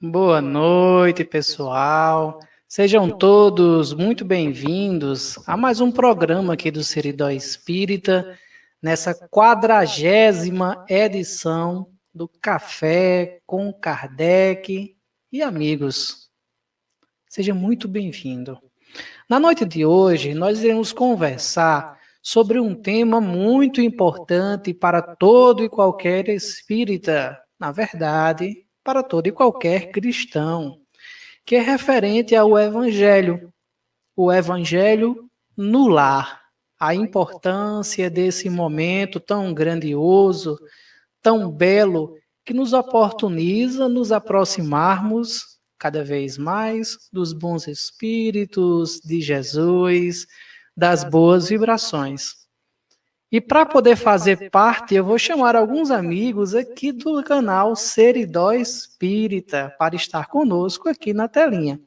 Boa noite, pessoal. Sejam todos muito bem-vindos a mais um programa aqui do Seridó Espírita, nessa 40ª edição do Café com Kardec e Amigos. Seja muito bem-vindo. Na noite de hoje, nós iremos conversar sobre um tema muito importante para todo e qualquer espírita, na verdade, para todo e qualquer cristão, que é referente ao Evangelho. O Evangelho no lar. A importância desse momento tão grandioso, tão belo, que nos oportuniza nos aproximarmos cada vez mais dos bons espíritos, de Jesus, das boas vibrações. E para poder fazer parte, eu vou chamar alguns amigos aqui do canal Seridó Espírita para estar conosco aqui na telinha.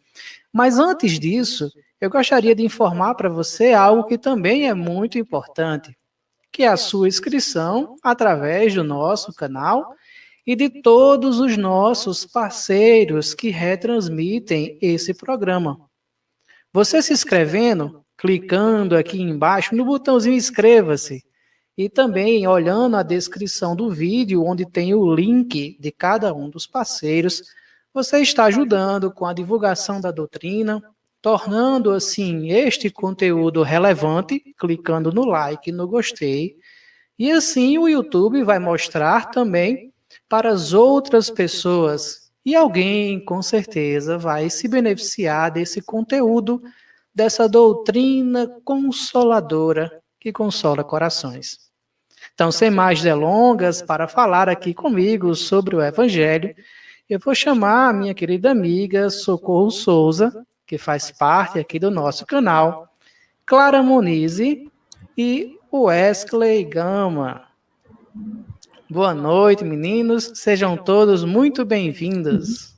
Mas antes disso, eu gostaria de informar para você algo que também é muito importante, que é a sua inscrição através do nosso canal e de todos os nossos parceiros que retransmitem esse programa. Você se inscrevendo, clicando aqui embaixo no botãozinho inscreva-se e também olhando a descrição do vídeo, onde tem o link de cada um dos parceiros, você está ajudando com a divulgação da doutrina, tornando assim este conteúdo relevante, clicando no like, no gostei, e assim o YouTube vai mostrar também para as outras pessoas. E alguém, com certeza, vai se beneficiar desse conteúdo, dessa doutrina consoladora que consola corações. Então, sem mais delongas, para falar aqui comigo sobre o Evangelho, eu vou chamar a minha querida amiga Socorro Souza, que faz parte aqui do nosso canal, Clara Monize e Wesley Gama. Boa noite, meninos. Sejam todos muito bem-vindos.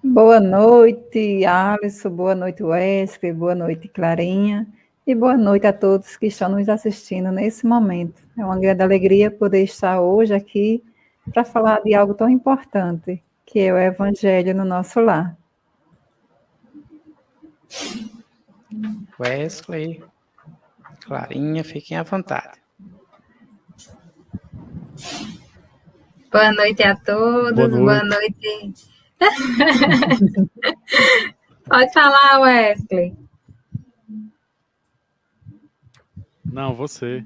Boa noite, Alisson. Boa noite, Wesley. Boa noite, Clarinha. E boa noite a todos que estão nos assistindo nesse momento. É uma grande alegria poder estar hoje aqui para falar de algo tão importante, que é o Evangelho no nosso lar. Wesley, Clarinha, fiquem à vontade. Boa noite a todos, boa noite. Pode falar, Wesley. Não, você.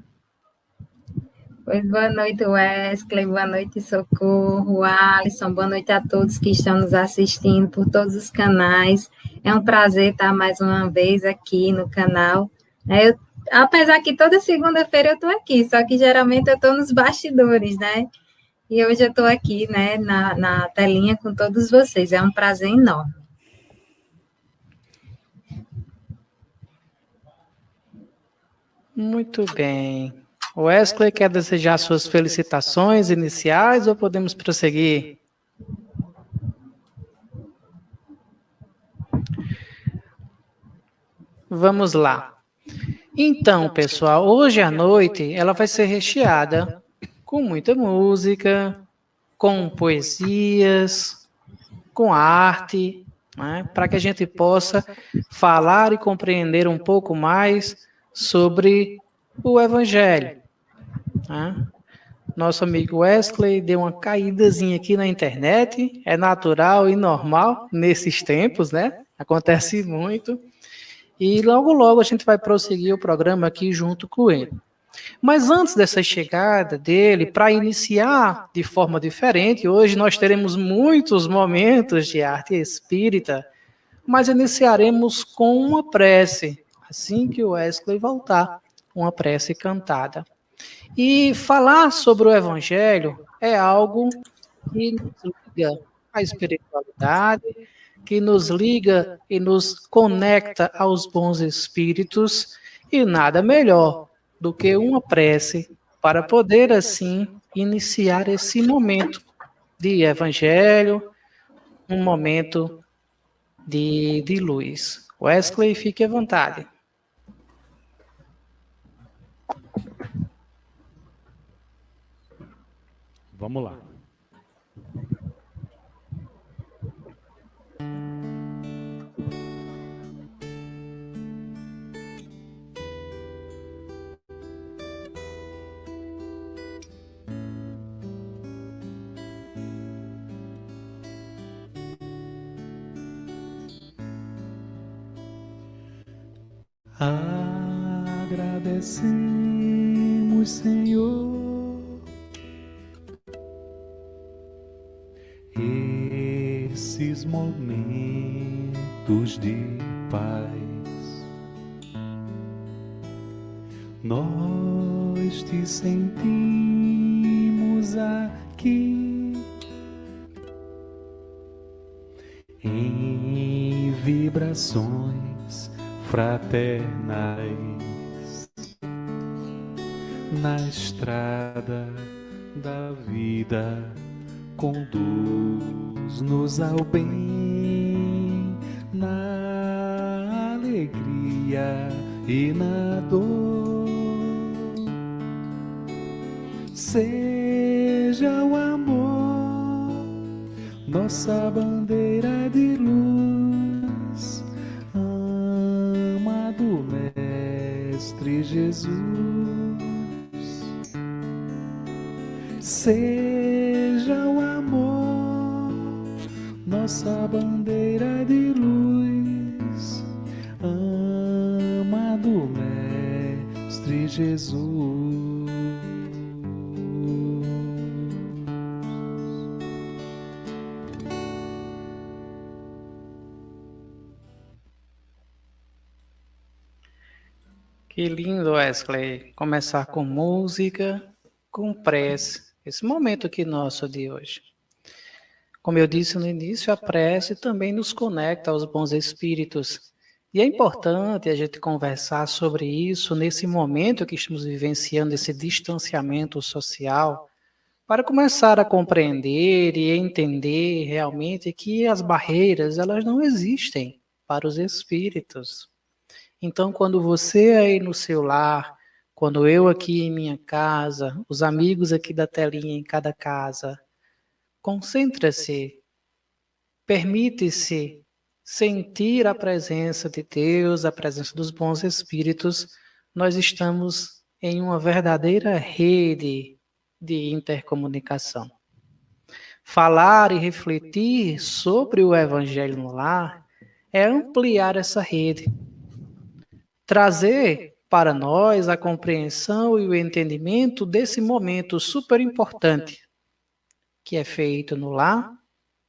Pois boa noite, Wesley, boa noite, Socorro, Alisson, boa noite a todos que estão nos assistindo por todos os canais. É um prazer estar mais uma vez aqui no canal. Apesar que toda segunda-feira eu estou aqui, só que geralmente eu estou nos bastidores, né? E hoje eu estou aqui, né, na telinha com todos vocês. É um prazer enorme. Muito bem. Wesley, quer desejar suas felicitações iniciais ou podemos prosseguir? Vamos lá. Então, pessoal, hoje à noite ela vai ser recheada com muita música, com poesias, com arte, né, para que a gente possa falar e compreender um pouco mais sobre o Evangelho. Né? Nosso amigo Wesley deu uma caídazinha aqui na internet, é natural e normal nesses tempos, né? Acontece muito. E logo, logo a gente vai prosseguir o programa aqui junto com ele. Mas antes dessa chegada dele, para iniciar de forma diferente, hoje nós teremos muitos momentos de arte espírita, mas iniciaremos com uma prece, assim que o Wesley voltar, uma prece cantada. E falar sobre o Evangelho é algo que nos liga à espiritualidade, que nos liga e nos conecta aos bons espíritos, e nada melhor do que uma prece para poder, assim, iniciar esse momento de Evangelho, um momento de luz. Wesley, fique à vontade. Vamos lá. Agradecemos, Senhor, esses momentos de paz. Nós te sentimos aqui em vibrações fraternais na estrada da vida. Conduz-nos ao bem, na alegria e na dor. Seja o amor nossa bandeira de luz, amado Mestre Jesus. Seja o amor nossa bandeira de luz, amado Mestre Jesus. Que lindo, Wesley, começar com música, com prece, esse momento aqui nosso de hoje. Como eu disse no início, a prece também nos conecta aos bons espíritos. E é importante a gente conversar sobre isso nesse momento que estamos vivenciando, esse distanciamento social, para começar a compreender e entender realmente que as barreiras, elas não existem para os espíritos. Então, quando você aí no seu lar, quando eu aqui em minha casa, os amigos aqui da telinha em cada casa, concentre-se, permite-se sentir a presença de Deus, a presença dos bons espíritos. Nós estamos em uma verdadeira rede de intercomunicação. Falar e refletir sobre o Evangelho no lar é ampliar essa rede. Trazer para nós a compreensão e o entendimento desse momento super importante que é feito no lar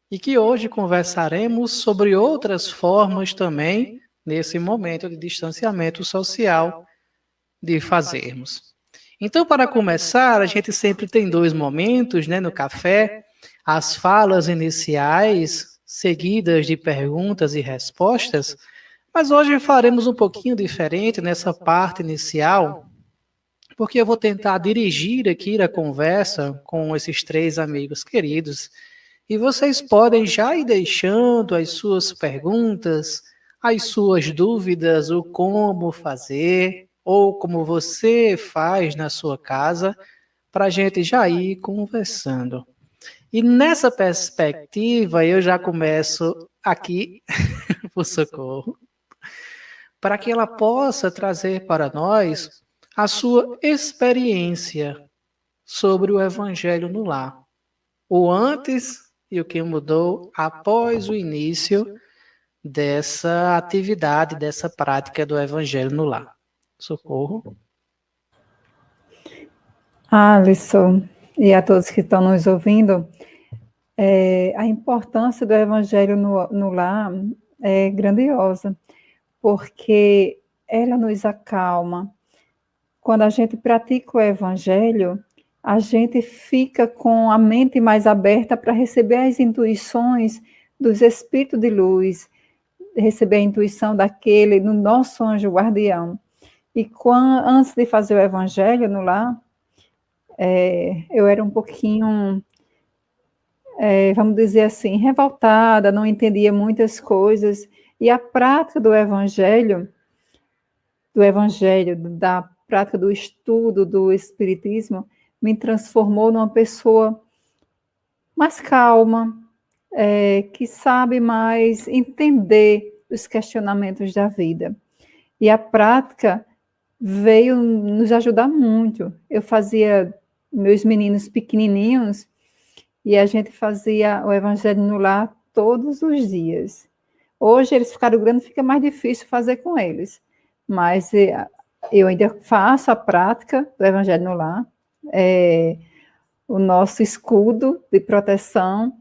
e que hoje conversaremos sobre outras formas também nesse momento de distanciamento social de fazermos. Então, para começar, a gente sempre tem 2 momentos, né, no café, as falas iniciais seguidas de perguntas e respostas. Mas hoje faremos um pouquinho diferente nessa parte inicial, porque eu vou tentar dirigir aqui a conversa com esses 3 amigos queridos, e vocês podem já ir deixando as suas perguntas, as suas dúvidas, o como fazer, ou como você faz na sua casa, para a gente já ir conversando. E nessa perspectiva, eu já começo aqui, por socorro, para que ela possa trazer para nós a sua experiência sobre o Evangelho no lar. O antes e o que mudou após o início dessa atividade, dessa prática do Evangelho no lar. Socorro. Alisson, e a todos que estão nos ouvindo, a importância do Evangelho no lar é grandiosa, porque ela nos acalma. Quando a gente pratica o Evangelho, a gente fica com a mente mais aberta para receber as intuições dos espíritos de luz, receber a intuição daquele, no nosso anjo guardião. E antes de fazer o Evangelho no lar, eu era um pouquinho, vamos dizer assim, revoltada, não entendia muitas coisas. E a prática do Evangelho, da prática do estudo do Espiritismo, me transformou numa pessoa mais calma, que sabe mais entender os questionamentos da vida. E a prática veio nos ajudar muito. Eu fazia meus meninos pequenininhos e a gente fazia o Evangelho no lar todos os dias. Hoje eles ficaram grandes, fica mais difícil fazer com eles. mas eu ainda faço a prática do Evangelho no Lar, o nosso escudo de proteção,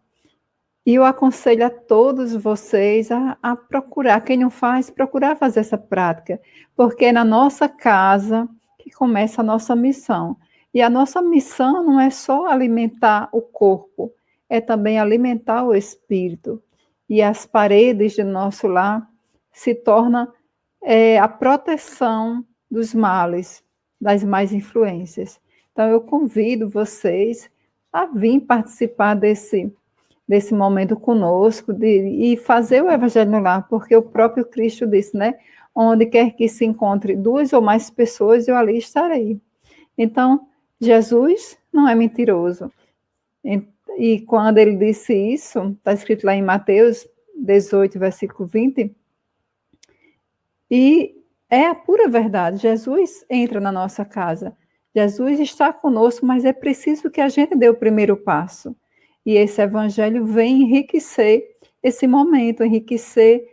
e eu aconselho a todos vocês a procurar, quem não faz, procurar fazer essa prática, porque é na nossa casa que começa a nossa missão. E a nossa missão não é só alimentar o corpo, é também alimentar o espírito. E as paredes do nosso lar se tornam a proteção dos males, das más influências. Então, eu convido vocês a vir participar desse momento conosco e fazer o Evangelho no Lar, porque o próprio Cristo disse, né? Onde quer que se encontre 2 ou mais pessoas, eu ali estarei. Então, Jesus não é mentiroso. E quando ele disse isso, está escrito lá em Mateus 18, versículo 20, e é a pura verdade. Jesus entra na nossa casa. Jesus está conosco, mas é preciso que a gente dê o primeiro passo. E esse evangelho vem enriquecer esse momento, enriquecer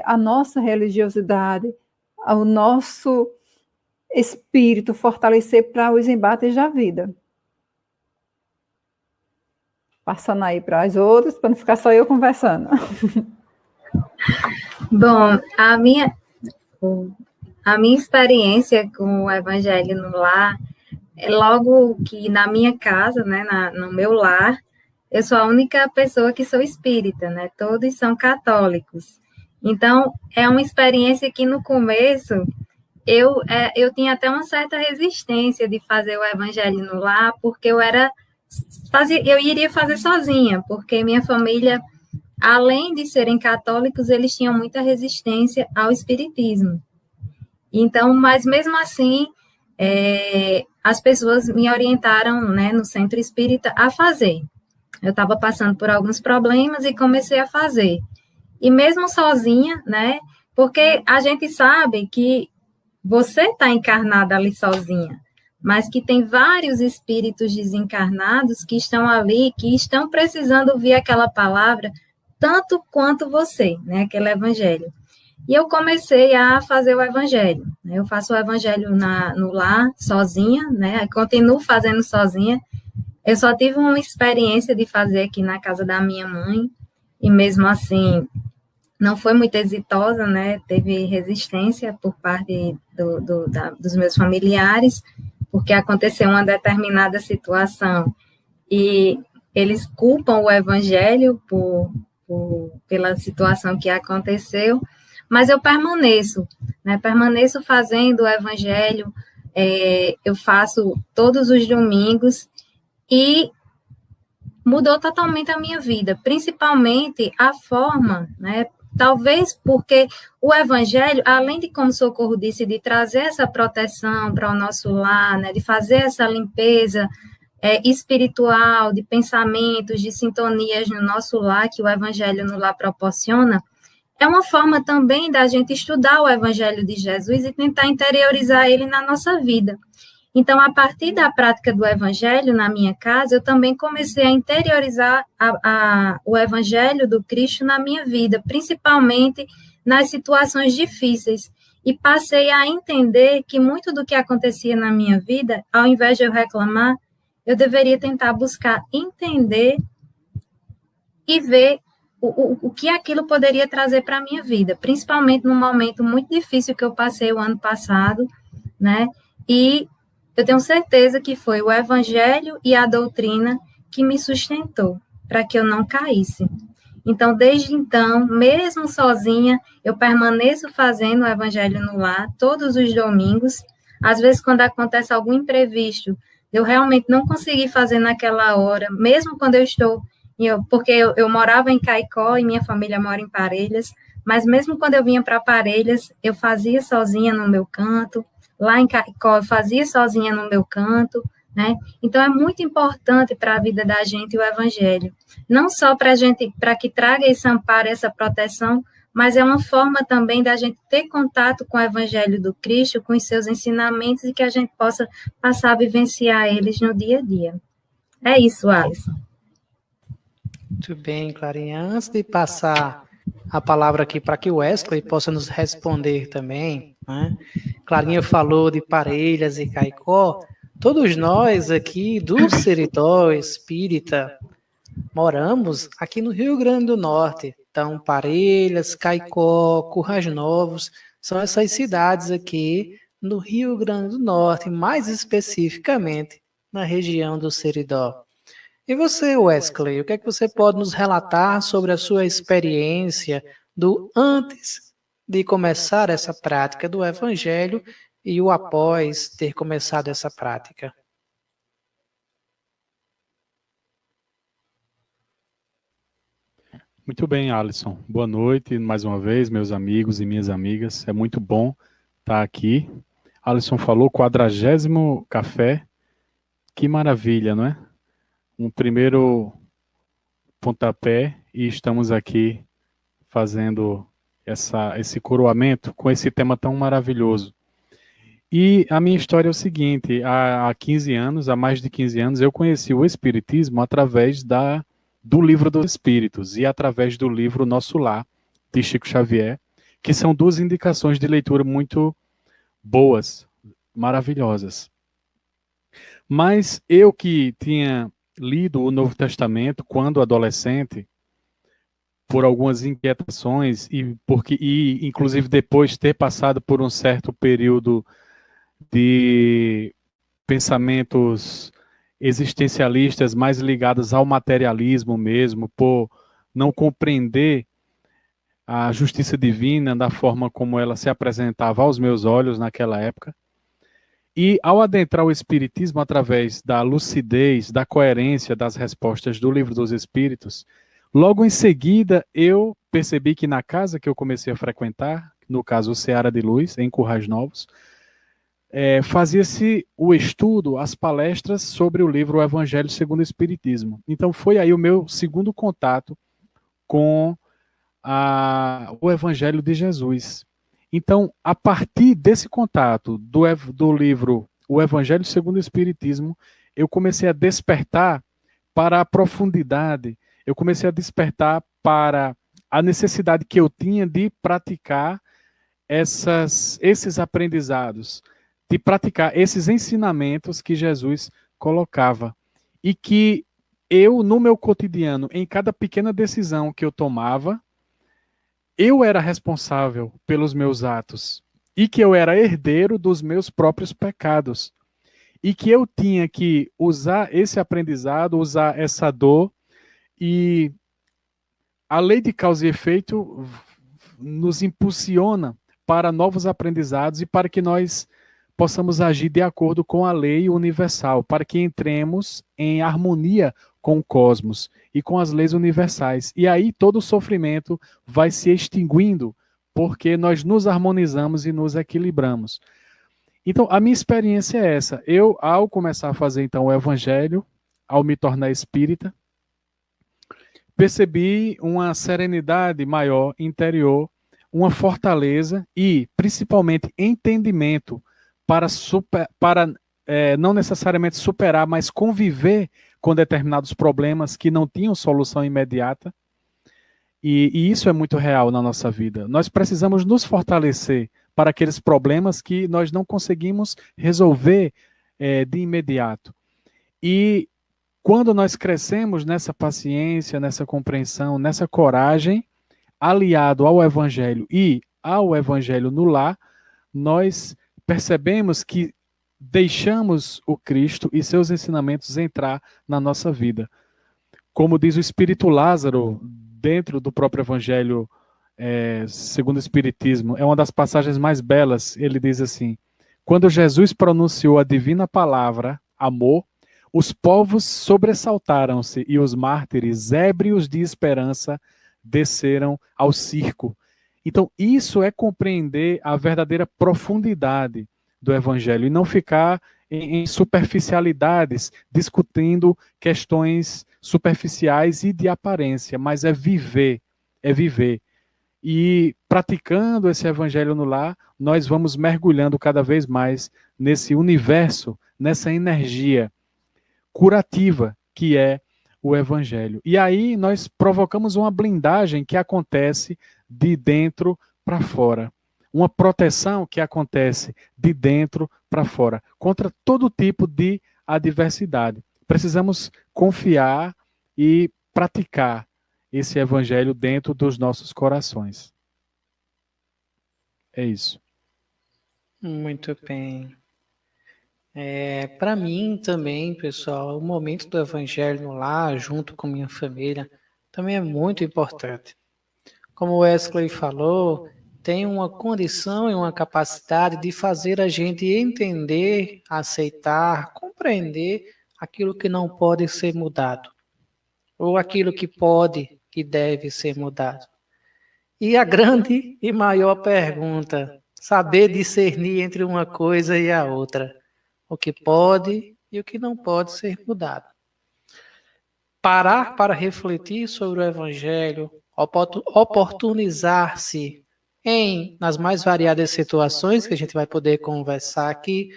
a nossa religiosidade, o nosso espírito, fortalecer para os embates da vida. Passando aí para as outras, para não ficar só eu conversando. Bom, a minha experiência com o Evangelho no Lar, logo que na minha casa, né, no meu lar, eu sou a única pessoa que sou espírita, né? Todos são católicos. Então, é uma experiência que no começo eu tinha até uma certa resistência de fazer o Evangelho no Lar, porque eu iria fazer sozinha, porque minha família, além de serem católicos, eles tinham muita resistência ao espiritismo. Então, mas mesmo assim, as pessoas me orientaram, né, no centro espírita a fazer. Eu estava passando por alguns problemas e comecei a fazer. E mesmo sozinha, né, porque a gente sabe que você está encarnada ali sozinha, mas que tem vários espíritos desencarnados que estão ali, que estão precisando ouvir aquela palavra tanto quanto você, né, aquele evangelho. E eu comecei a fazer o evangelho. Eu faço o evangelho no lar, sozinha, né, continuo fazendo sozinha. Eu só tive uma experiência de fazer aqui na casa da minha mãe, e mesmo assim não foi muito exitosa, né, teve resistência por parte dos meus familiares, porque aconteceu uma determinada situação, e eles culpam o evangelho pela situação que aconteceu, mas eu permaneço, né, permaneço fazendo o evangelho, eu faço todos os domingos, e mudou totalmente a minha vida, principalmente a forma, né, talvez porque o evangelho, além de, como o Socorro disse, de trazer essa proteção para o nosso lar, né, de fazer essa limpeza espiritual, de pensamentos, de sintonias no nosso lar, que o evangelho no lar proporciona, é uma forma também da gente estudar o evangelho de Jesus e tentar interiorizar ele na nossa vida. Então, a partir da prática do evangelho na minha casa, eu também comecei a interiorizar o evangelho do Cristo na minha vida, principalmente nas situações difíceis. E passei a entender que muito do que acontecia na minha vida, ao invés de eu reclamar, eu deveria tentar buscar entender e ver o que aquilo poderia trazer para a minha vida, principalmente num momento muito difícil que eu passei o ano passado, né? E eu tenho certeza que foi o evangelho e a doutrina que me sustentou para que eu não caísse. Então, desde então, mesmo sozinha, eu permaneço fazendo o evangelho no lar todos os domingos. Às vezes, quando acontece algum imprevisto, eu realmente não consegui fazer naquela hora, mesmo quando eu estou... porque eu morava em Caicó e minha família mora em Parelhas, mas mesmo quando eu vinha para Parelhas, eu fazia sozinha no meu canto. Lá em Caicó, eu fazia sozinha no meu canto, né? Então, é muito importante para a vida da gente o evangelho. Não só para que traga esse amparo, essa proteção, mas é uma forma também da gente ter contato com o evangelho do Cristo, com os seus ensinamentos, e que a gente possa passar a vivenciar eles no dia a dia. É isso, Alisson. Muito bem, Clarinha. Antes de passar a palavra aqui para que o Wesley possa nos responder também, né? Clarinha falou de Parelhas e Caicó. Todos nós aqui do Seridó Espírita moramos aqui no Rio Grande do Norte. Então, Parelhas, Caicó, Currais Novos, são essas cidades aqui no Rio Grande do Norte, mais especificamente na região do Seridó. E você, Wesley, o que é que você pode nos relatar sobre a sua experiência do antes de começar essa prática do Evangelho e o após ter começado essa prática? Muito bem, Alisson. Boa noite mais uma vez, meus amigos e minhas amigas. É muito bom estar aqui. Alisson falou 40º café. Que maravilha, não é? Um primeiro pontapé e estamos aqui fazendo esse coroamento com esse tema tão maravilhoso. E a minha história é o seguinte, há 15 anos, há mais de 15 anos, eu conheci o Espiritismo através do Livro dos Espíritos e através do livro Nosso Lar, de Chico Xavier, que são duas indicações de leitura muito boas, maravilhosas. Mas eu que tinha lido o Novo Testamento quando adolescente, por algumas inquietações e inclusive depois ter passado por um certo período de pensamentos existencialistas mais ligados ao materialismo mesmo, por não compreender a justiça divina da forma como ela se apresentava aos meus olhos naquela época. E ao adentrar o Espiritismo através da lucidez, da coerência das respostas do Livro dos Espíritos, logo em seguida eu percebi que na casa que eu comecei a frequentar, no caso o Seara de Luz, em Currais Novos, fazia-se o estudo, as palestras sobre o livro O Evangelho segundo o Espiritismo. Então foi aí o meu segundo contato com o Evangelho de Jesus. Então, a partir desse contato do livro O Evangelho segundo o Espiritismo, eu comecei a despertar para a profundidade, eu comecei a despertar para a necessidade que eu tinha de praticar esses aprendizados, de praticar esses ensinamentos que Jesus colocava. E que eu, no meu cotidiano, em cada pequena decisão que eu tomava, eu era responsável pelos meus atos e que eu era herdeiro dos meus próprios pecados e que eu tinha que usar esse aprendizado, usar essa dor e a lei de causa e efeito nos impulsiona para novos aprendizados e para que nós possamos agir de acordo com a lei universal, para que entremos em harmonia com o cosmos e com as leis universais. E aí todo o sofrimento vai se extinguindo, porque nós nos harmonizamos e nos equilibramos. Então, a minha experiência é essa. Eu, ao começar a fazer, então, o Evangelho, ao me tornar espírita, percebi uma serenidade maior interior, uma fortaleza e, principalmente, entendimento para não necessariamente superar, mas conviver com determinados problemas que não tinham solução imediata. E isso é muito real na nossa vida. Nós precisamos nos fortalecer para aqueles problemas que nós não conseguimos resolver de imediato. E quando nós crescemos nessa paciência, nessa compreensão, nessa coragem, aliado ao Evangelho e ao Evangelho no lar, nós percebemos que deixamos o Cristo e seus ensinamentos entrar na nossa vida. Como diz o Espírito Lázaro, dentro do próprio Evangelho segundo o Espiritismo, é uma das passagens mais belas. Ele diz assim: quando Jesus pronunciou a divina palavra, amor, os povos sobressaltaram-se e os mártires, ébrios de esperança, desceram ao circo. Então, isso é compreender a verdadeira profundidade do Evangelho e não ficar em superficialidades, discutindo questões superficiais e de aparência, mas é viver. E praticando esse Evangelho no lar, nós vamos mergulhando cada vez mais nesse universo, nessa energia curativa que é o Evangelho. E aí nós provocamos uma blindagem que acontece de dentro para fora. Uma proteção que acontece de dentro para fora, contra todo tipo de adversidade. Precisamos confiar e praticar esse evangelho dentro dos nossos corações. É isso. Muito bem. Para mim também, pessoal, o momento do evangelho no lar, junto com minha família, também é muito importante. Como o Wesley falou, tem uma condição e uma capacidade de fazer a gente entender, aceitar, compreender aquilo que não pode ser mudado, ou aquilo que pode e deve ser mudado. E a grande e maior pergunta, saber discernir entre uma coisa e a outra, o que pode e o que não pode ser mudado. Parar para refletir sobre o Evangelho, oportunizar-se nas mais variadas situações que a gente vai poder conversar aqui,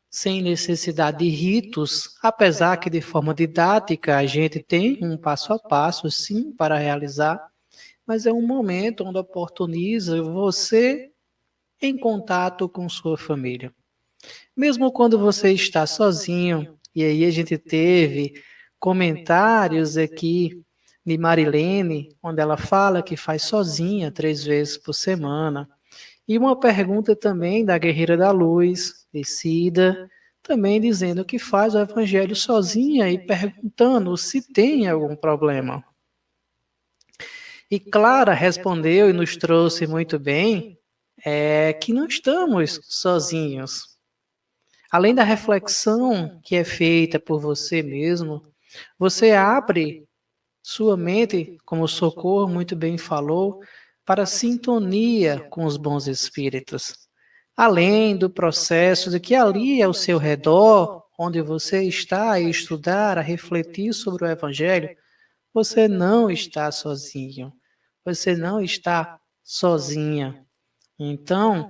sem necessidade de ritos, apesar que de forma didática a gente tem um passo a passo, sim, para realizar, mas é um momento onde oportuniza você em contato com sua família. Mesmo quando você está sozinho, e aí a gente teve comentários aqui de Marilene, onde ela fala que faz sozinha 3 vezes por semana. E uma pergunta também da Guerreira da Luz, de Cida, também dizendo que faz o evangelho sozinha e perguntando se tem algum problema. E Clara respondeu e nos trouxe muito bem que não estamos sozinhos. Além da reflexão que é feita por você mesmo, você abre sua mente, como o Socorro muito bem falou, para sintonia com os bons espíritos. Além do processo de que ali ao seu redor, onde você está a estudar, a refletir sobre o Evangelho, você não está sozinho. Você não está sozinha. Então,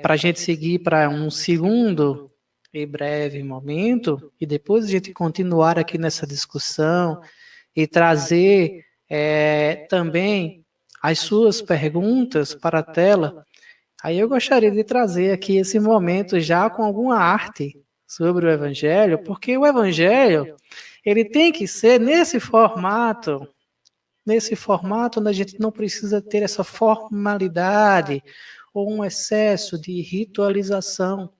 para a gente seguir para um segundo e breve momento, e depois a gente continuar aqui nessa discussão e trazer também as suas perguntas para a tela, aí eu gostaria de trazer aqui esse momento já com alguma arte sobre o Evangelho, porque o Evangelho, ele tem que ser nesse formato onde a gente não precisa ter essa formalidade ou um excesso de ritualização,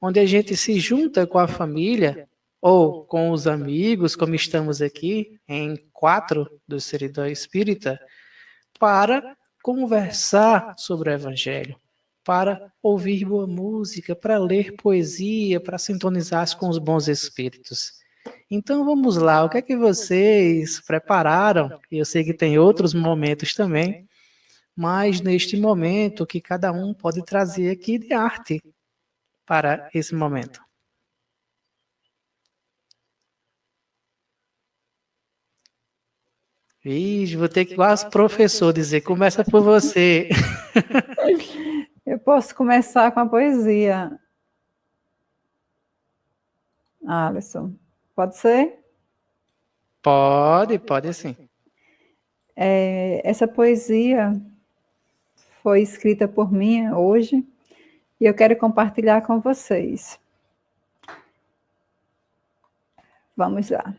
onde a gente se junta com a família ou com os amigos, como estamos aqui em 4 do Seridó Espírita, para conversar sobre o Evangelho, para ouvir boa música, para ler poesia, para sintonizar com os bons espíritos. Então vamos lá, o que é que vocês prepararam? Eu sei que tem outros momentos também, mas neste momento que cada um pode trazer aqui de arte para esse momento. Ixi, vou ter que quase professor dizer, começa por você. Eu posso começar com a poesia, Alisson. Pode ser? Pode sim. Essa poesia foi escrita por mim hoje e eu quero compartilhar com vocês. Vamos lá.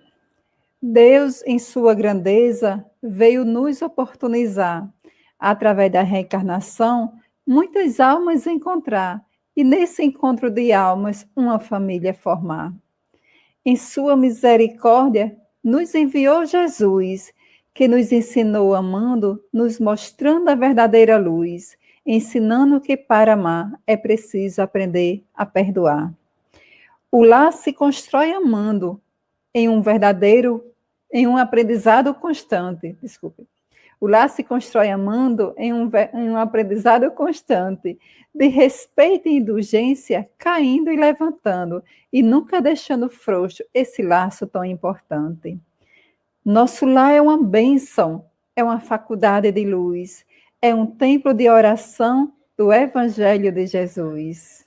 Deus, em sua grandeza, veio nos oportunizar, através da reencarnação, muitas almas encontrar, e nesse encontro de almas, uma família formar. Em sua misericórdia, nos enviou Jesus, que nos ensinou amando, nos mostrando a verdadeira luz, ensinando que para amar é preciso aprender a perdoar. O lar se constrói amando, em um aprendizado constante. Desculpe. O lar se constrói amando em um aprendizado constante, de respeito e indulgência, caindo e levantando, e nunca deixando frouxo esse laço tão importante. Nosso lar é uma bênção, é uma faculdade de luz, é um templo de oração do Evangelho de Jesus.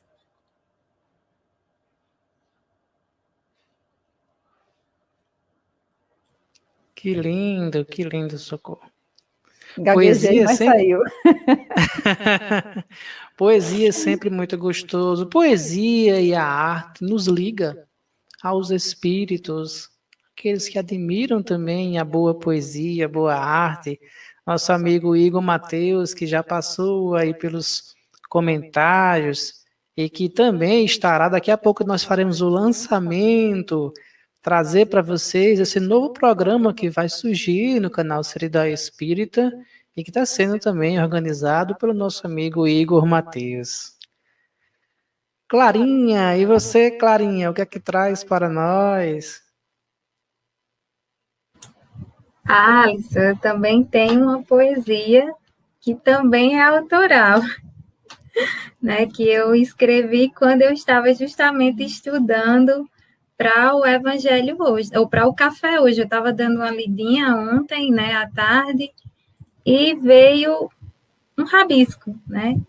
Que lindo, Socorro. Gaguejei, Poesia mas sempre... saiu. Poesia é sempre muito gostoso. Poesia e a arte nos liga aos espíritos, aqueles que admiram também a boa poesia, a boa arte. Nosso amigo Igor Mateus, que já passou aí pelos comentários e que também estará, daqui a pouco nós faremos o lançamento, trazer para vocês esse novo programa que vai surgir no canal Seridó Espírita e que está sendo também organizado pelo nosso amigo Igor Mateus. Clarinha, e você, Clarinha, o que é que traz para nós? Alisson, eu também tenho uma poesia que também é autoral, né? Que eu escrevi quando eu estava justamente estudando para o Evangelho hoje, ou para o café hoje. Eu estava dando uma lidinha ontem, né, à tarde, e veio um rabisco, né?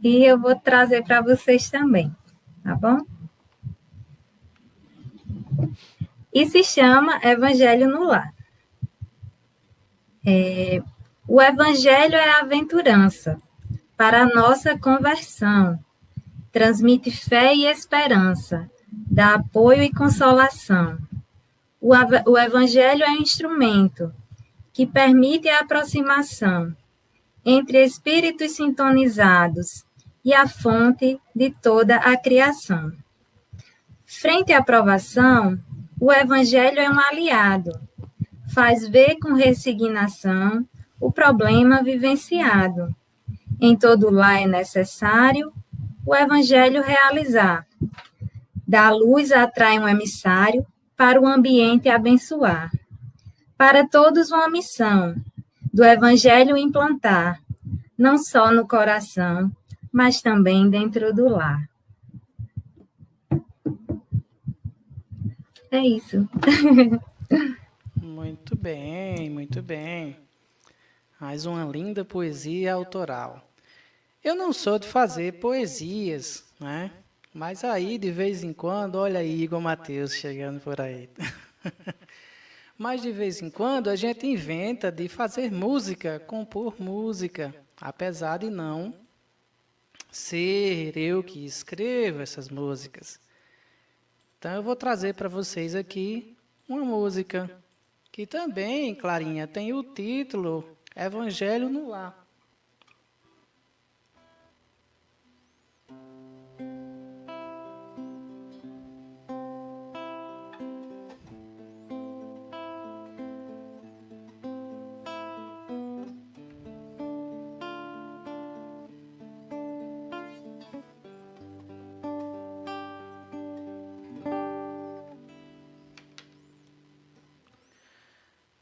E eu vou trazer para vocês também, tá bom? E se chama Evangelho no Lar. O Evangelho é a aventurança para a nossa conversão. Transmite fé e esperança, dá apoio e consolação. O Evangelho é instrumento que permite a aproximação entre espíritos sintonizados e a fonte de toda a criação. Frente à provação, o Evangelho é um aliado, faz ver com resignação o problema vivenciado. Em todo lar é necessário o Evangelho realizar. Da luz atrai um emissário para o ambiente abençoar. Para todos uma missão, do Evangelho implantar, não só no coração, mas também dentro do lar. É isso. Muito bem, muito bem. Mais uma linda poesia autoral. Eu não sou de fazer poesias, né? Mas aí, de vez em quando, olha aí, Igor Mateus chegando por aí. Mas de vez em quando a gente inventa de fazer música, compor música, apesar de não ser eu que escrevo essas músicas. Então eu vou trazer para vocês aqui uma música que também, Clarinha, tem o título Evangelho no Lar.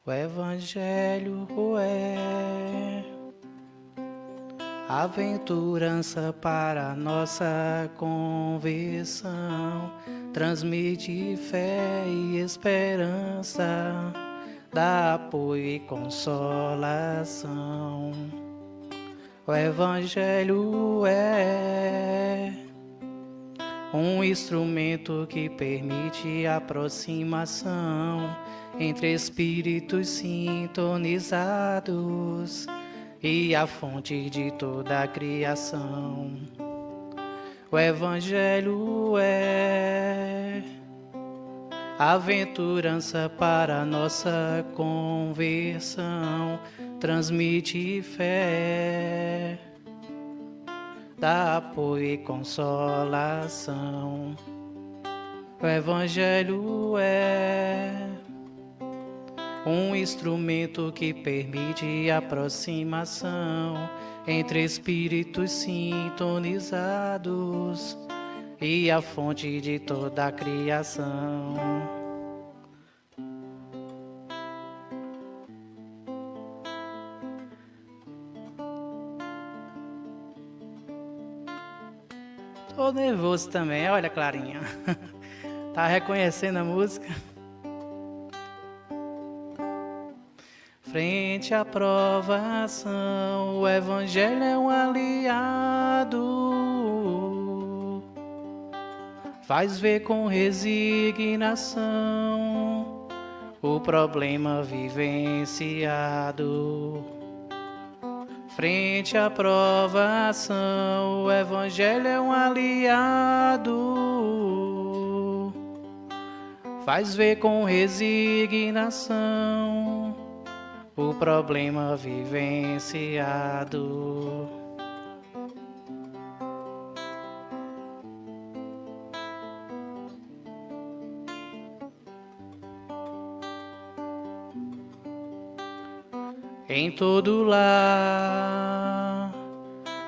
O Evangelho é aventurança para a nossa conversão, transmite fé e esperança, dá apoio e consolação. O Evangelho é um instrumento que permite a aproximação entre espíritos sintonizados e a fonte de toda a criação. O Evangelho é aventurança para a nossa conversão, transmite fé, dá apoio e consolação. O Evangelho é um instrumento que permite a aproximação entre espíritos sintonizados e a fonte de toda a criação. Tô nervoso também, olha, Clarinha. Tá reconhecendo a música? Frente à provação, o Evangelho é um aliado, faz ver com resignação o problema vivenciado. Frente à provação, o Evangelho é um aliado. Faz ver com resignação o problema vivenciado. Em todo lar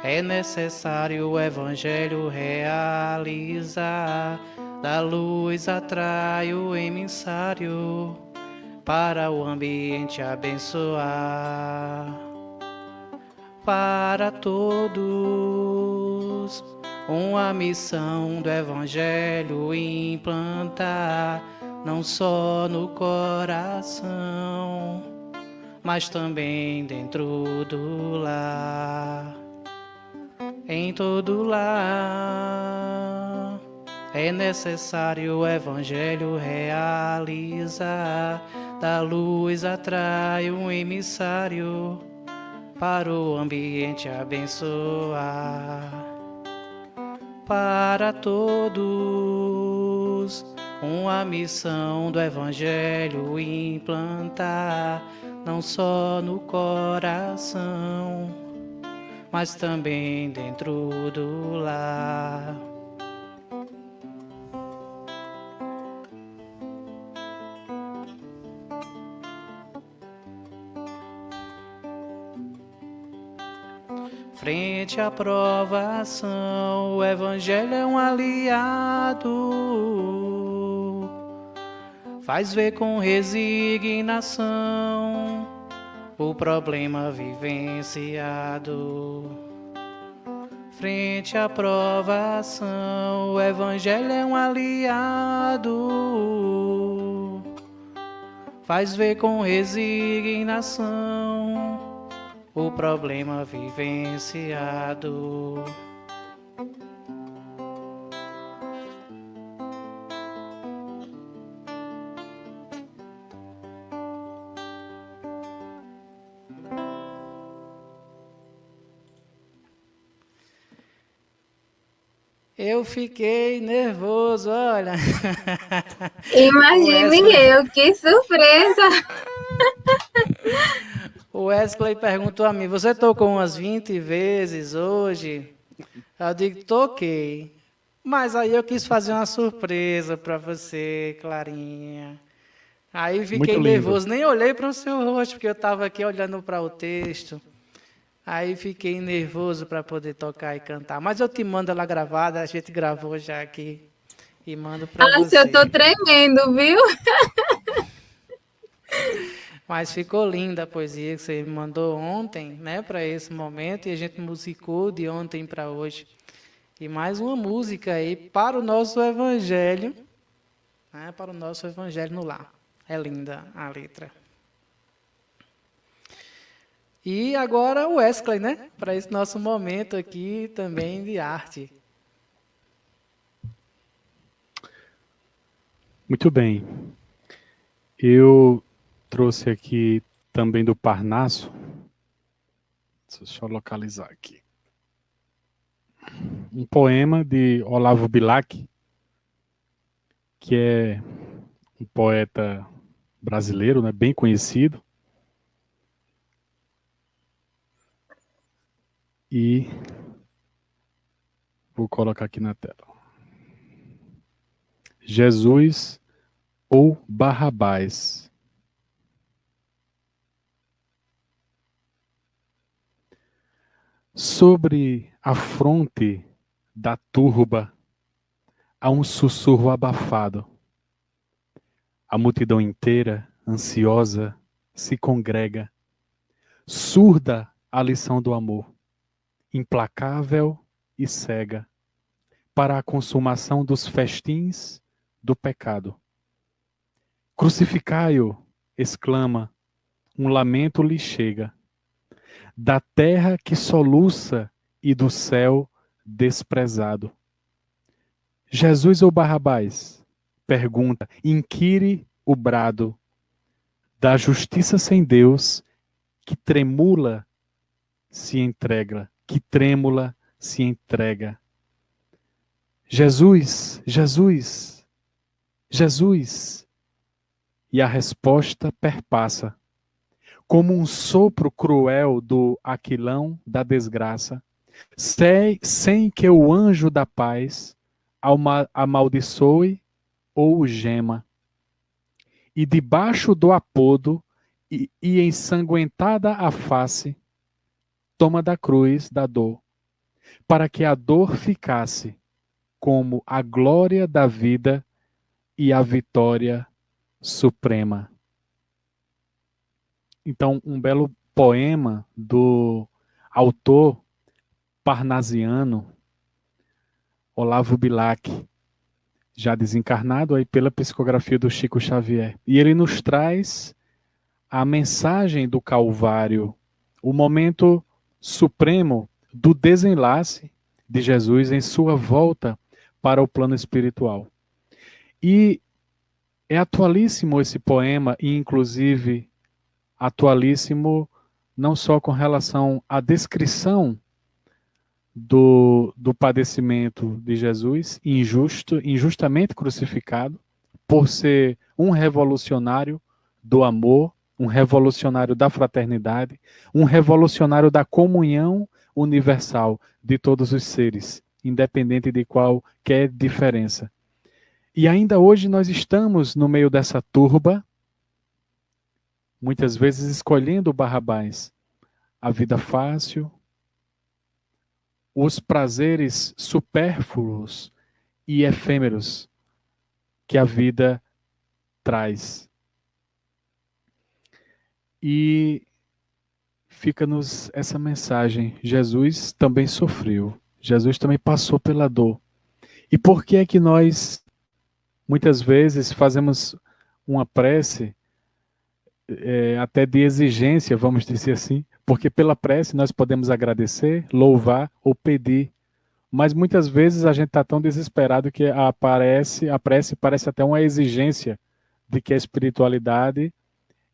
é necessário o Evangelho realizar. Da luz atrai o emissário para o ambiente abençoar. Para todos, uma missão do Evangelho implantar, não só no coração, mas também dentro do lar. Em todo lar é necessário o Evangelho realizar. Da luz atrai um emissário para o ambiente abençoar. Para todos, uma missão do Evangelho implantar, não só no coração, mas também dentro do lar. Frente à provação, o Evangelho é um aliado. Faz ver com resignação o problema vivenciado. Frente à provação, o Evangelho é um aliado. Faz ver com resignação o problema vivenciado. Eu fiquei nervoso, olha. Imagine eu, que surpresa! O Wesley perguntou a mim, você tocou umas 20 vezes hoje? Eu digo, toquei. Mas aí eu quis fazer uma surpresa para você, Clarinha. Aí fiquei nervoso, nem olhei para o seu rosto, porque eu estava aqui olhando para o texto. Aí fiquei nervoso para poder tocar e cantar. Mas eu te mando ela gravada, a gente gravou já aqui e mando para você. Eu tô tremendo, viu? Mas ficou linda a poesia que você me mandou ontem, né, para esse momento, e a gente musicou de ontem para hoje. E mais uma música aí para o nosso Evangelho, né, para o nosso Evangelho no lar. É linda a letra. E agora o Wesley, né, para esse nosso momento aqui também de arte. Muito bem. Eu trouxe aqui também do Parnaso. Deixa eu localizar aqui. Um poema de Olavo Bilac, que é um poeta brasileiro, né, bem conhecido. E vou colocar aqui na tela. Jesus ou Barrabás. Sobre a fronte da turba há um sussurro abafado. A multidão inteira, ansiosa, se congrega, surda à lição do amor, implacável e cega, para a consumação dos festins do pecado. Crucificai-o, exclama, um lamento lhe chega, da terra que soluça e do céu desprezado. Jesus ou Barrabás? Pergunta, inquire o brado da justiça sem Deus que tremula se entrega, que trêmula se entrega. Jesus, Jesus, Jesus. E a resposta perpassa. Como um sopro cruel do aquilão da desgraça, sem que o anjo da paz amaldiçoe ou o gema. E debaixo do apodo e ensanguentada a face, toma da cruz da dor, para que a dor ficasse como a glória da vida e a vitória suprema. Então, um belo poema do autor parnasiano Olavo Bilac, já desencarnado aí pela psicografia do Chico Xavier. E ele nos traz a mensagem do Calvário, o momento supremo do desenlace de Jesus em sua volta para o plano espiritual. E é atualíssimo esse poema, e inclusive atualíssimo não só com relação à descrição do padecimento de Jesus, injustamente crucificado, por ser um revolucionário do amor, um revolucionário da fraternidade, um revolucionário da comunhão universal de todos os seres, independente de qualquer diferença. E ainda hoje nós estamos no meio dessa turba, muitas vezes escolhendo Barrabás, a vida fácil, os prazeres supérfluos e efêmeros que a vida traz. E fica-nos essa mensagem: Jesus também sofreu, Jesus também passou pela dor. E por que é que nós, muitas vezes, fazemos uma prece até de exigência, vamos dizer assim, porque pela prece nós podemos agradecer, louvar ou pedir, mas muitas vezes a gente está tão desesperado que a prece parece até uma exigência de que a espiritualidade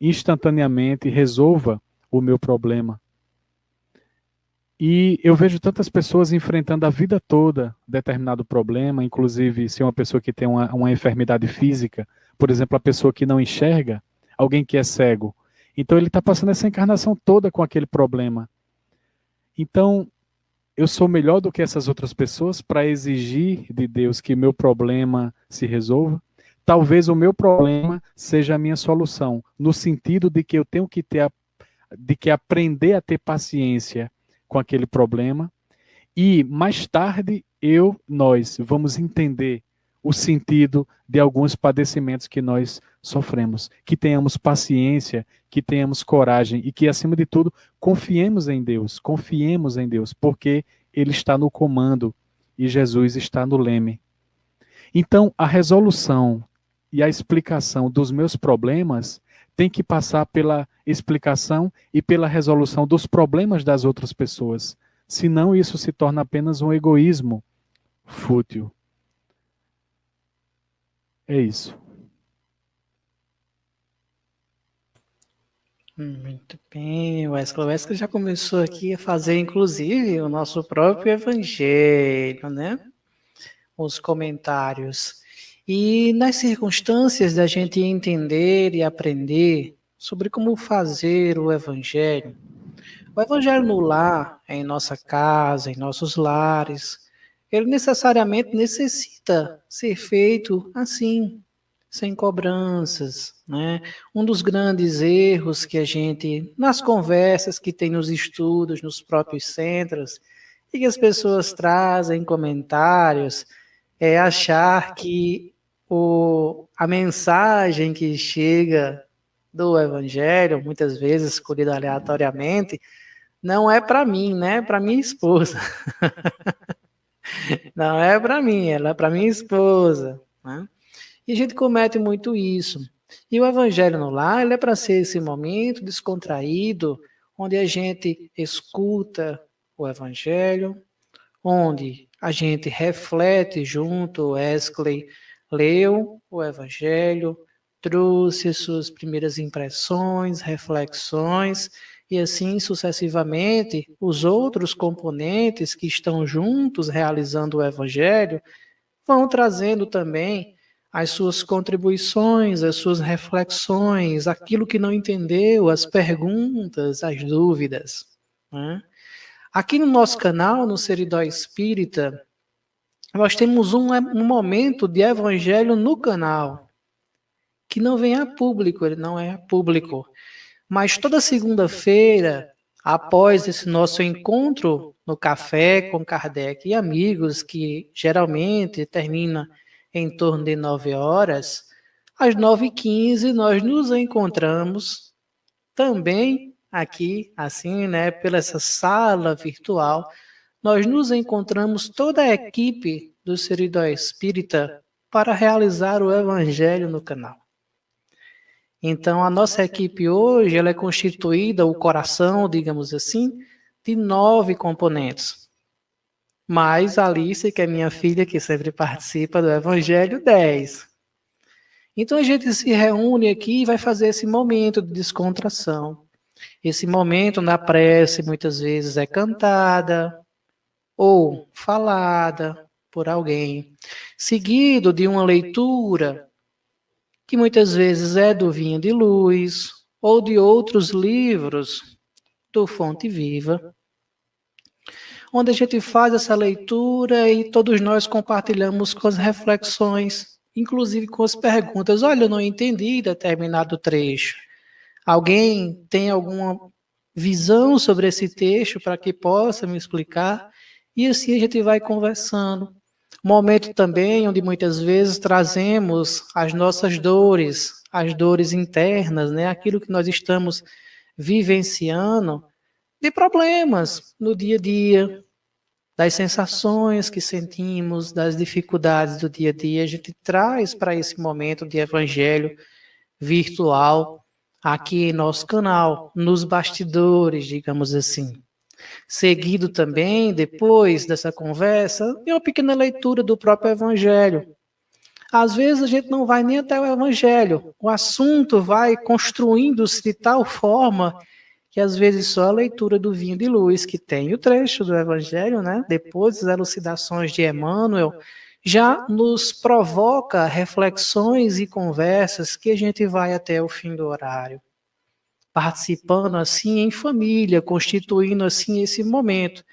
instantaneamente resolva o meu problema. E eu vejo tantas pessoas enfrentando a vida toda determinado problema, inclusive se é uma pessoa que tem uma enfermidade física, por exemplo, a pessoa que não enxerga, alguém que é cego. Então ele está passando essa encarnação toda com aquele problema. Então, eu sou melhor do que essas outras pessoas para exigir de Deus que meu problema se resolva? Talvez o meu problema seja a minha solução, no sentido de que eu tenho que aprender a ter paciência com aquele problema, e mais tarde nós vamos entender o sentido de alguns padecimentos que nós sofremos, que tenhamos paciência, que tenhamos coragem e que, acima de tudo, confiemos em Deus, porque Ele está no comando e Jesus está no leme. Então, a resolução e a explicação dos meus problemas tem que passar pela explicação e pela resolução dos problemas das outras pessoas. Senão, isso se torna apenas um egoísmo fútil. É isso. Muito bem, o Wesley já começou aqui a fazer, inclusive, o nosso próprio evangelho, né? Os comentários. E nas circunstâncias da gente entender e aprender sobre como fazer o evangelho no lar, em nossa casa, em nossos lares, ele necessariamente necessita ser feito assim, sem cobranças, né? Um dos grandes erros que a gente, nas conversas que tem nos estudos, nos próprios centros, e que as pessoas trazem comentários, é achar que a mensagem que chega do Evangelho, muitas vezes escolhida aleatoriamente, não é para mim, né? Para minha esposa. Não é para mim, ela é para minha esposa, né? E a gente comete muito isso. E o Evangelho no Lar, ele é para ser esse momento descontraído, onde a gente escuta o Evangelho, onde a gente reflete junto. O Wesley leu o Evangelho, trouxe suas primeiras impressões, reflexões, e assim sucessivamente, os outros componentes que estão juntos realizando o Evangelho vão trazendo também as suas contribuições, as suas reflexões, aquilo que não entendeu, as perguntas, as dúvidas, né? Aqui no nosso canal, no Seridó Espírita, nós temos um momento de Evangelho no canal, que não vem a público, ele não é público. Mas toda segunda-feira, após esse nosso encontro no café com Kardec e amigos, que geralmente termina em torno de 9 horas, às 9h15 nós nos encontramos também aqui, assim, né, pela essa sala virtual, nós nos encontramos toda a equipe do Seridó Espírita para realizar o Evangelho no canal. Então, a nossa equipe hoje ela é constituída, o coração, digamos assim, de 9 componentes. Mais a Alice, que é minha filha, que sempre participa do Evangelho, 10. Então, a gente se reúne aqui e vai fazer esse momento de descontração. Esse momento na prece, muitas vezes, é cantada ou falada por alguém, seguido de uma leitura que muitas vezes é do Vinha de Luz, ou de outros livros do Fonte Viva, onde a gente faz essa leitura e todos nós compartilhamos com as reflexões, inclusive com as perguntas. Olha, eu não entendi determinado trecho. Alguém tem alguma visão sobre esse texto para que possa me explicar? E assim a gente vai conversando. Momento também onde muitas vezes trazemos as nossas dores, as dores internas, né? Aquilo que nós estamos vivenciando de problemas no dia a dia, das sensações que sentimos, das dificuldades do dia a dia. A gente traz para esse momento de evangelho virtual aqui em nosso canal, nos bastidores, digamos assim. Seguido também, depois dessa conversa, de uma pequena leitura do próprio Evangelho. Às vezes a gente não vai nem até o Evangelho, o assunto vai construindo-se de tal forma que às vezes só a leitura do Vinho de Luz, que tem o trecho do Evangelho, né? Depois das elucidações de Emmanuel, já nos provoca reflexões e conversas que a gente vai até o fim do horário, participando assim em família, constituindo assim esse momento,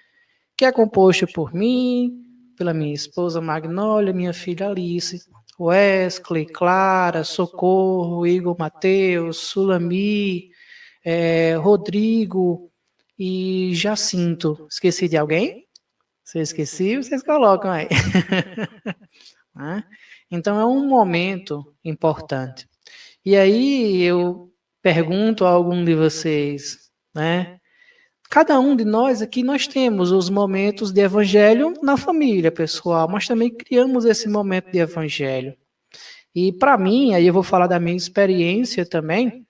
que é composto por mim, pela minha esposa Magnólia, minha filha Alice, Wesley, Clara, Socorro, Igor Mateus, Sulami, Rodrigo e Jacinto. Esqueci de alguém? Se eu esqueci, vocês colocam aí. Então é um momento importante. E aí eu pergunto a algum de vocês, né? Cada um de nós aqui, nós temos os momentos de evangelho na família, pessoal, mas também criamos esse momento de evangelho. E para mim, aí eu vou falar da minha experiência também,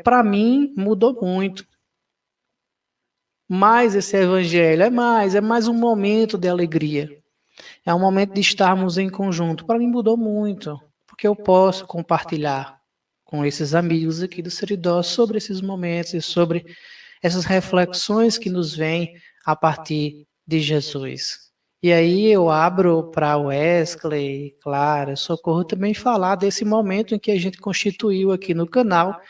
para mim mudou muito. Mais esse evangelho, é mais um momento de alegria. É um momento de estarmos em conjunto. Para mim mudou muito, porque eu posso compartilhar com esses amigos aqui do Seridó sobre esses momentos e sobre essas reflexões que nos vêm a partir de Jesus. E aí eu abro para Wesley, Clara, Socorro também falar desse momento em que a gente constituiu aqui no canal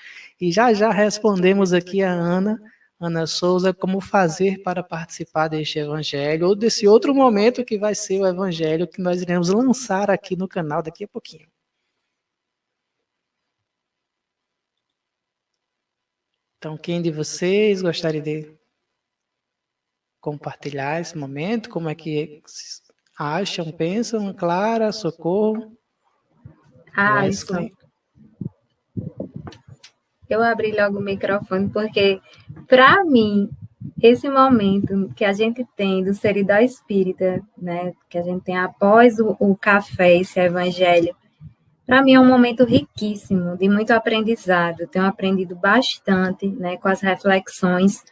e já respondemos aqui a Ana Souza, como fazer para participar deste evangelho ou desse outro momento que vai ser o evangelho que nós iremos lançar aqui no canal daqui a pouquinho. Então, quem de vocês gostaria de compartilhar esse momento? Como é que acham, pensam? Clara, Socorro? Alisson, eu abri logo o microfone porque, para mim, esse momento que a gente tem do Seridó Espírita, né, que a gente tem após o café, esse evangelho, para mim é um momento riquíssimo, de muito aprendizado. Tenho aprendido bastante, né, com as reflexões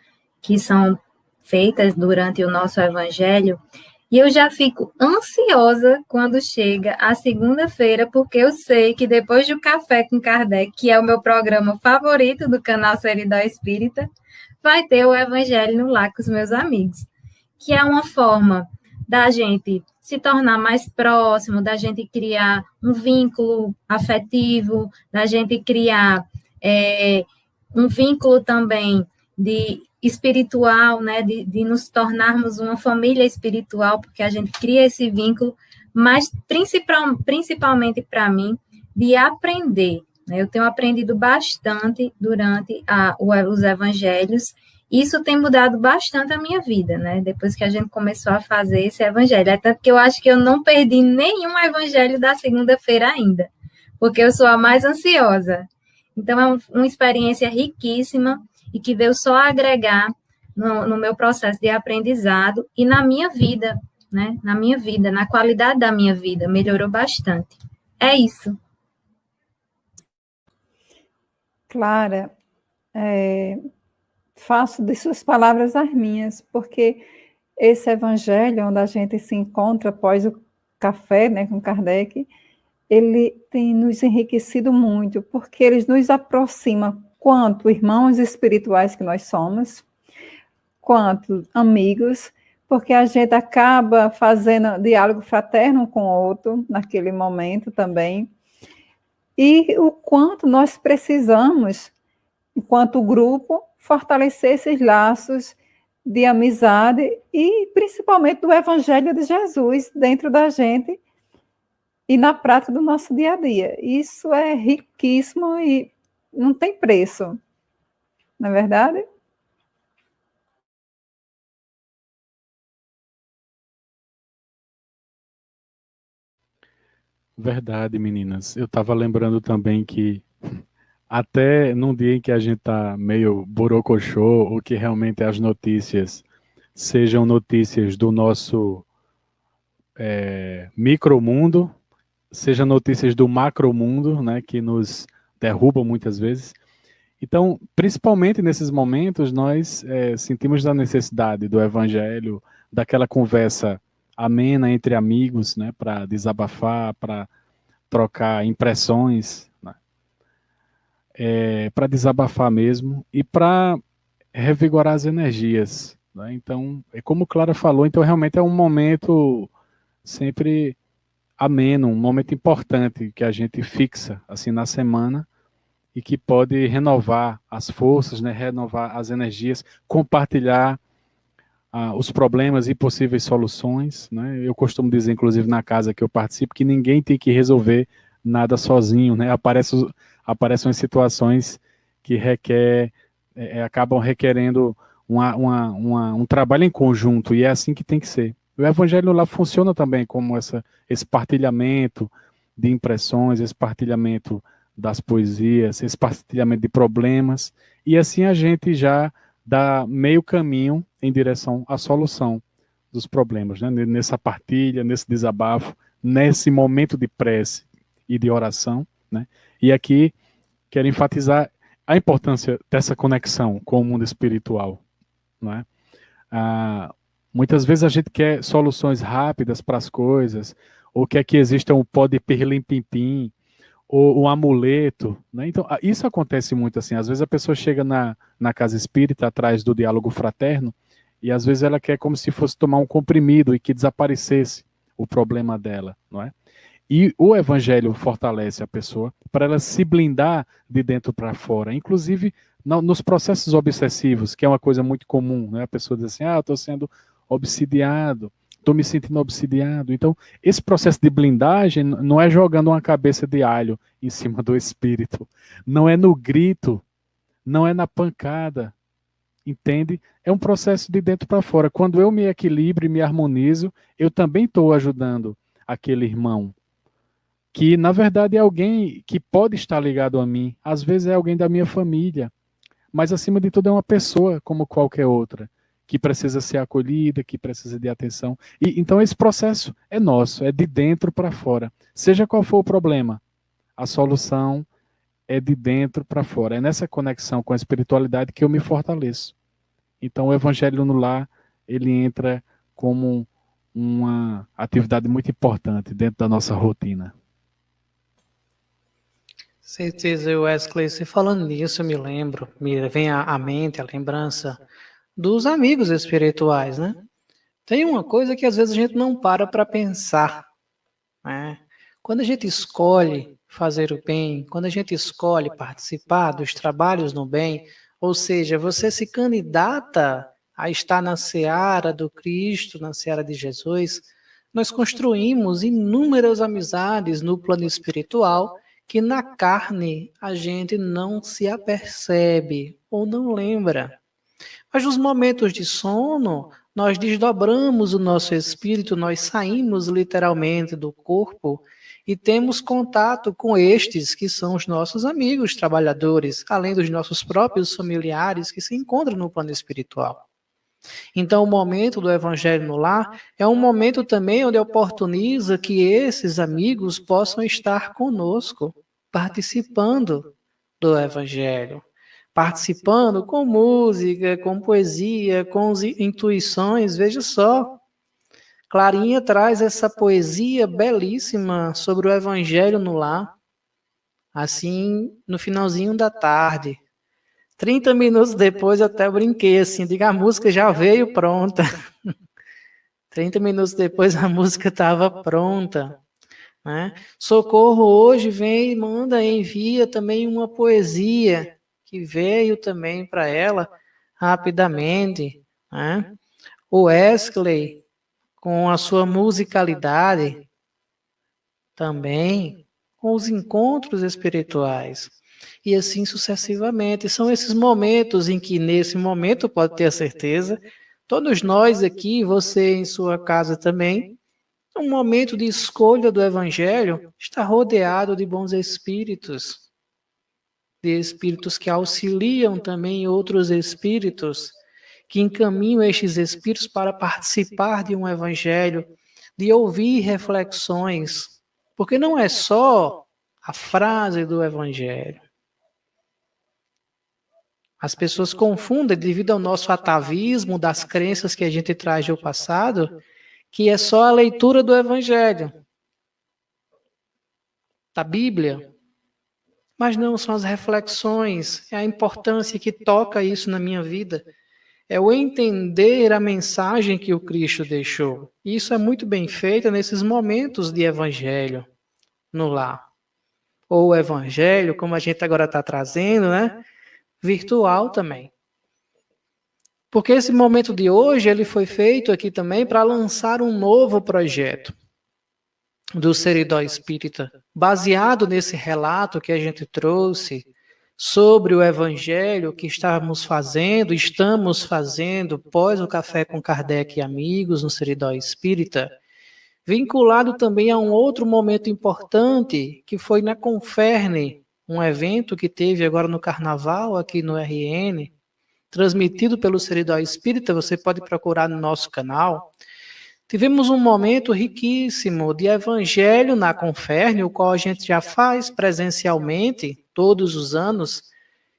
que são feitas durante o nosso evangelho. E eu já fico ansiosa quando chega a segunda-feira, porque eu sei que depois do Café com Kardec, que é o meu programa favorito do canal Seridó Espírita, vai ter o Evangelho no Lar com os meus amigos, que é uma forma da gente se tornar mais próximo, da gente criar um vínculo afetivo, da gente criar um vínculo também de espiritual, né, de nos tornarmos uma família espiritual, porque a gente cria esse vínculo, mas principalmente para mim, de aprender. Né? Eu tenho aprendido bastante durante os evangelhos. Isso tem mudado bastante a minha vida, né? Depois que a gente começou a fazer esse evangelho. Até porque eu acho que eu não perdi nenhum evangelho da segunda-feira ainda, porque eu sou a mais ansiosa. Então, é uma experiência riquíssima e que veio só agregar no meu processo de aprendizado e na minha vida, né? Na minha vida, na qualidade da minha vida, melhorou bastante. É isso. Clara, faço de suas palavras as minhas, porque esse evangelho onde a gente se encontra após o café, né, com Kardec, ele tem nos enriquecido muito, porque ele nos aproxima quanto irmãos espirituais que nós somos, quanto amigos, porque a gente acaba fazendo diálogo fraterno com o outro naquele momento também, e o quanto nós precisamos, enquanto grupo, fortalecer esses laços de amizade e principalmente do Evangelho de Jesus dentro da gente e na prática do nosso dia a dia. Isso é riquíssimo e não tem preço, não é verdade? Verdade, meninas. Eu estava lembrando também que até num dia em que a gente tá meio borocochô, ou que realmente as notícias sejam notícias do nosso micromundo, sejam notícias do macromundo, né, que nos derrubam muitas vezes. Então, principalmente nesses momentos, nós sentimos a necessidade do evangelho, daquela conversa amena entre amigos, né, para desabafar, para trocar impressões, né, para desabafar mesmo e para revigorar as energias. Né? Então, como Clara falou, então realmente é um momento sempre ameno, um momento importante que a gente fixa assim na semana e que pode renovar as forças, né, renovar as energias, compartilhar os problemas e possíveis soluções. Né? Eu costumo dizer, inclusive na casa que eu participo, que ninguém tem que resolver nada sozinho. Né? Aparecem situações que acabam requerendo um trabalho em conjunto, e é assim que tem que ser. O Evangelho lá funciona também como esse partilhamento de impressões, esse partilhamento das poesias, esse partilhamento de problemas, e assim a gente já dá meio caminho em direção à solução dos problemas, né? Nessa partilha, nesse desabafo, nesse momento de prece e de oração, né? E aqui quero enfatizar a importância dessa conexão com o mundo espiritual, não é? Muitas vezes a gente quer soluções rápidas para as coisas, ou quer que exista um pó de pirlim-pim-pim, ou um amuleto, né? Então, isso acontece muito assim. Às vezes a pessoa chega na casa espírita atrás do diálogo fraterno, e às vezes ela quer como se fosse tomar um comprimido e que desaparecesse o problema dela, não é? E o Evangelho fortalece a pessoa para ela se blindar de dentro para fora, inclusive nos processos obsessivos, que é uma coisa muito comum, né? A pessoa diz assim, eu estou sendo obsidiado, estou me sentindo obsidiado. Então, esse processo de blindagem não é jogando uma cabeça de alho em cima do espírito, não é no grito, não é na pancada, entende? É um processo de dentro para fora. Quando eu me equilibro e me harmonizo, eu também estou ajudando aquele irmão, que na verdade é alguém que pode estar ligado a mim, às vezes é alguém da minha família, mas acima de tudo é uma pessoa como qualquer outra, que precisa ser acolhida, que precisa de atenção. E então esse processo é nosso, é de dentro para fora. Seja qual for o problema, a solução é de dentro para fora. É nessa conexão com a espiritualidade que eu me fortaleço. Então o Evangelho no Lar, ele entra como uma atividade muito importante dentro da nossa rotina. Certeza, Wesley, você falando nisso, eu me lembro, me vem à mente a lembrança dos amigos espirituais, né? Tem uma coisa que às vezes a gente não para pensar, né? Quando a gente escolhe fazer o bem, quando a gente escolhe participar dos trabalhos no bem, ou seja, você se candidata a estar na seara do Cristo, na seara de Jesus, nós construímos inúmeras amizades no plano espiritual que na carne a gente não se apercebe ou não lembra. Mas nos momentos de sono, nós desdobramos o nosso espírito, nós saímos literalmente do corpo e temos contato com estes que são os nossos amigos trabalhadores, além dos nossos próprios familiares que se encontram no plano espiritual. Então, o momento do Evangelho no Lar é um momento também onde oportuniza que esses amigos possam estar conosco, participando do Evangelho. Participando com música, com poesia, com intuições, veja só. Clarinha traz essa poesia belíssima sobre o Evangelho no Lar, assim, no finalzinho da tarde. 30 minutos depois eu até brinquei assim, digo, a música já veio pronta. 30 minutos depois a música estava pronta. Né? Socorro hoje vem e manda, envia também uma poesia que veio também para ela rapidamente. Né? O Wesley, com a sua musicalidade, também com os encontros espirituais. E assim sucessivamente. São esses momentos em que, nesse momento, pode ter a certeza, todos nós aqui, você em sua casa também, um momento de escolha do Evangelho, está rodeado de bons espíritos, de espíritos que auxiliam também outros espíritos, que encaminham estes espíritos para participar de um Evangelho, de ouvir reflexões, porque não é só a frase do Evangelho. As pessoas confundem, devido ao nosso atavismo, das crenças que a gente traz do passado, que é só a leitura do Evangelho, da Bíblia. Mas não, são as reflexões, é a importância que toca isso na minha vida. É o entender a mensagem que o Cristo deixou. E isso é muito bem feito nesses momentos de Evangelho no lar. Ou o Evangelho, como a gente agora está trazendo, né? Virtual também. Porque esse momento de hoje, ele foi feito aqui também para lançar um novo projeto do Seridó Espírita, baseado nesse relato que a gente trouxe sobre o Evangelho que estamos fazendo pós o Café com Kardec e Amigos no Seridó Espírita, vinculado também a um outro momento importante, que foi na Conferne, um evento que teve agora no Carnaval, aqui no RN, transmitido pelo Seridó Espírita, você pode procurar no nosso canal. Tivemos um momento riquíssimo de Evangelho na Conferne, o qual a gente já faz presencialmente, todos os anos,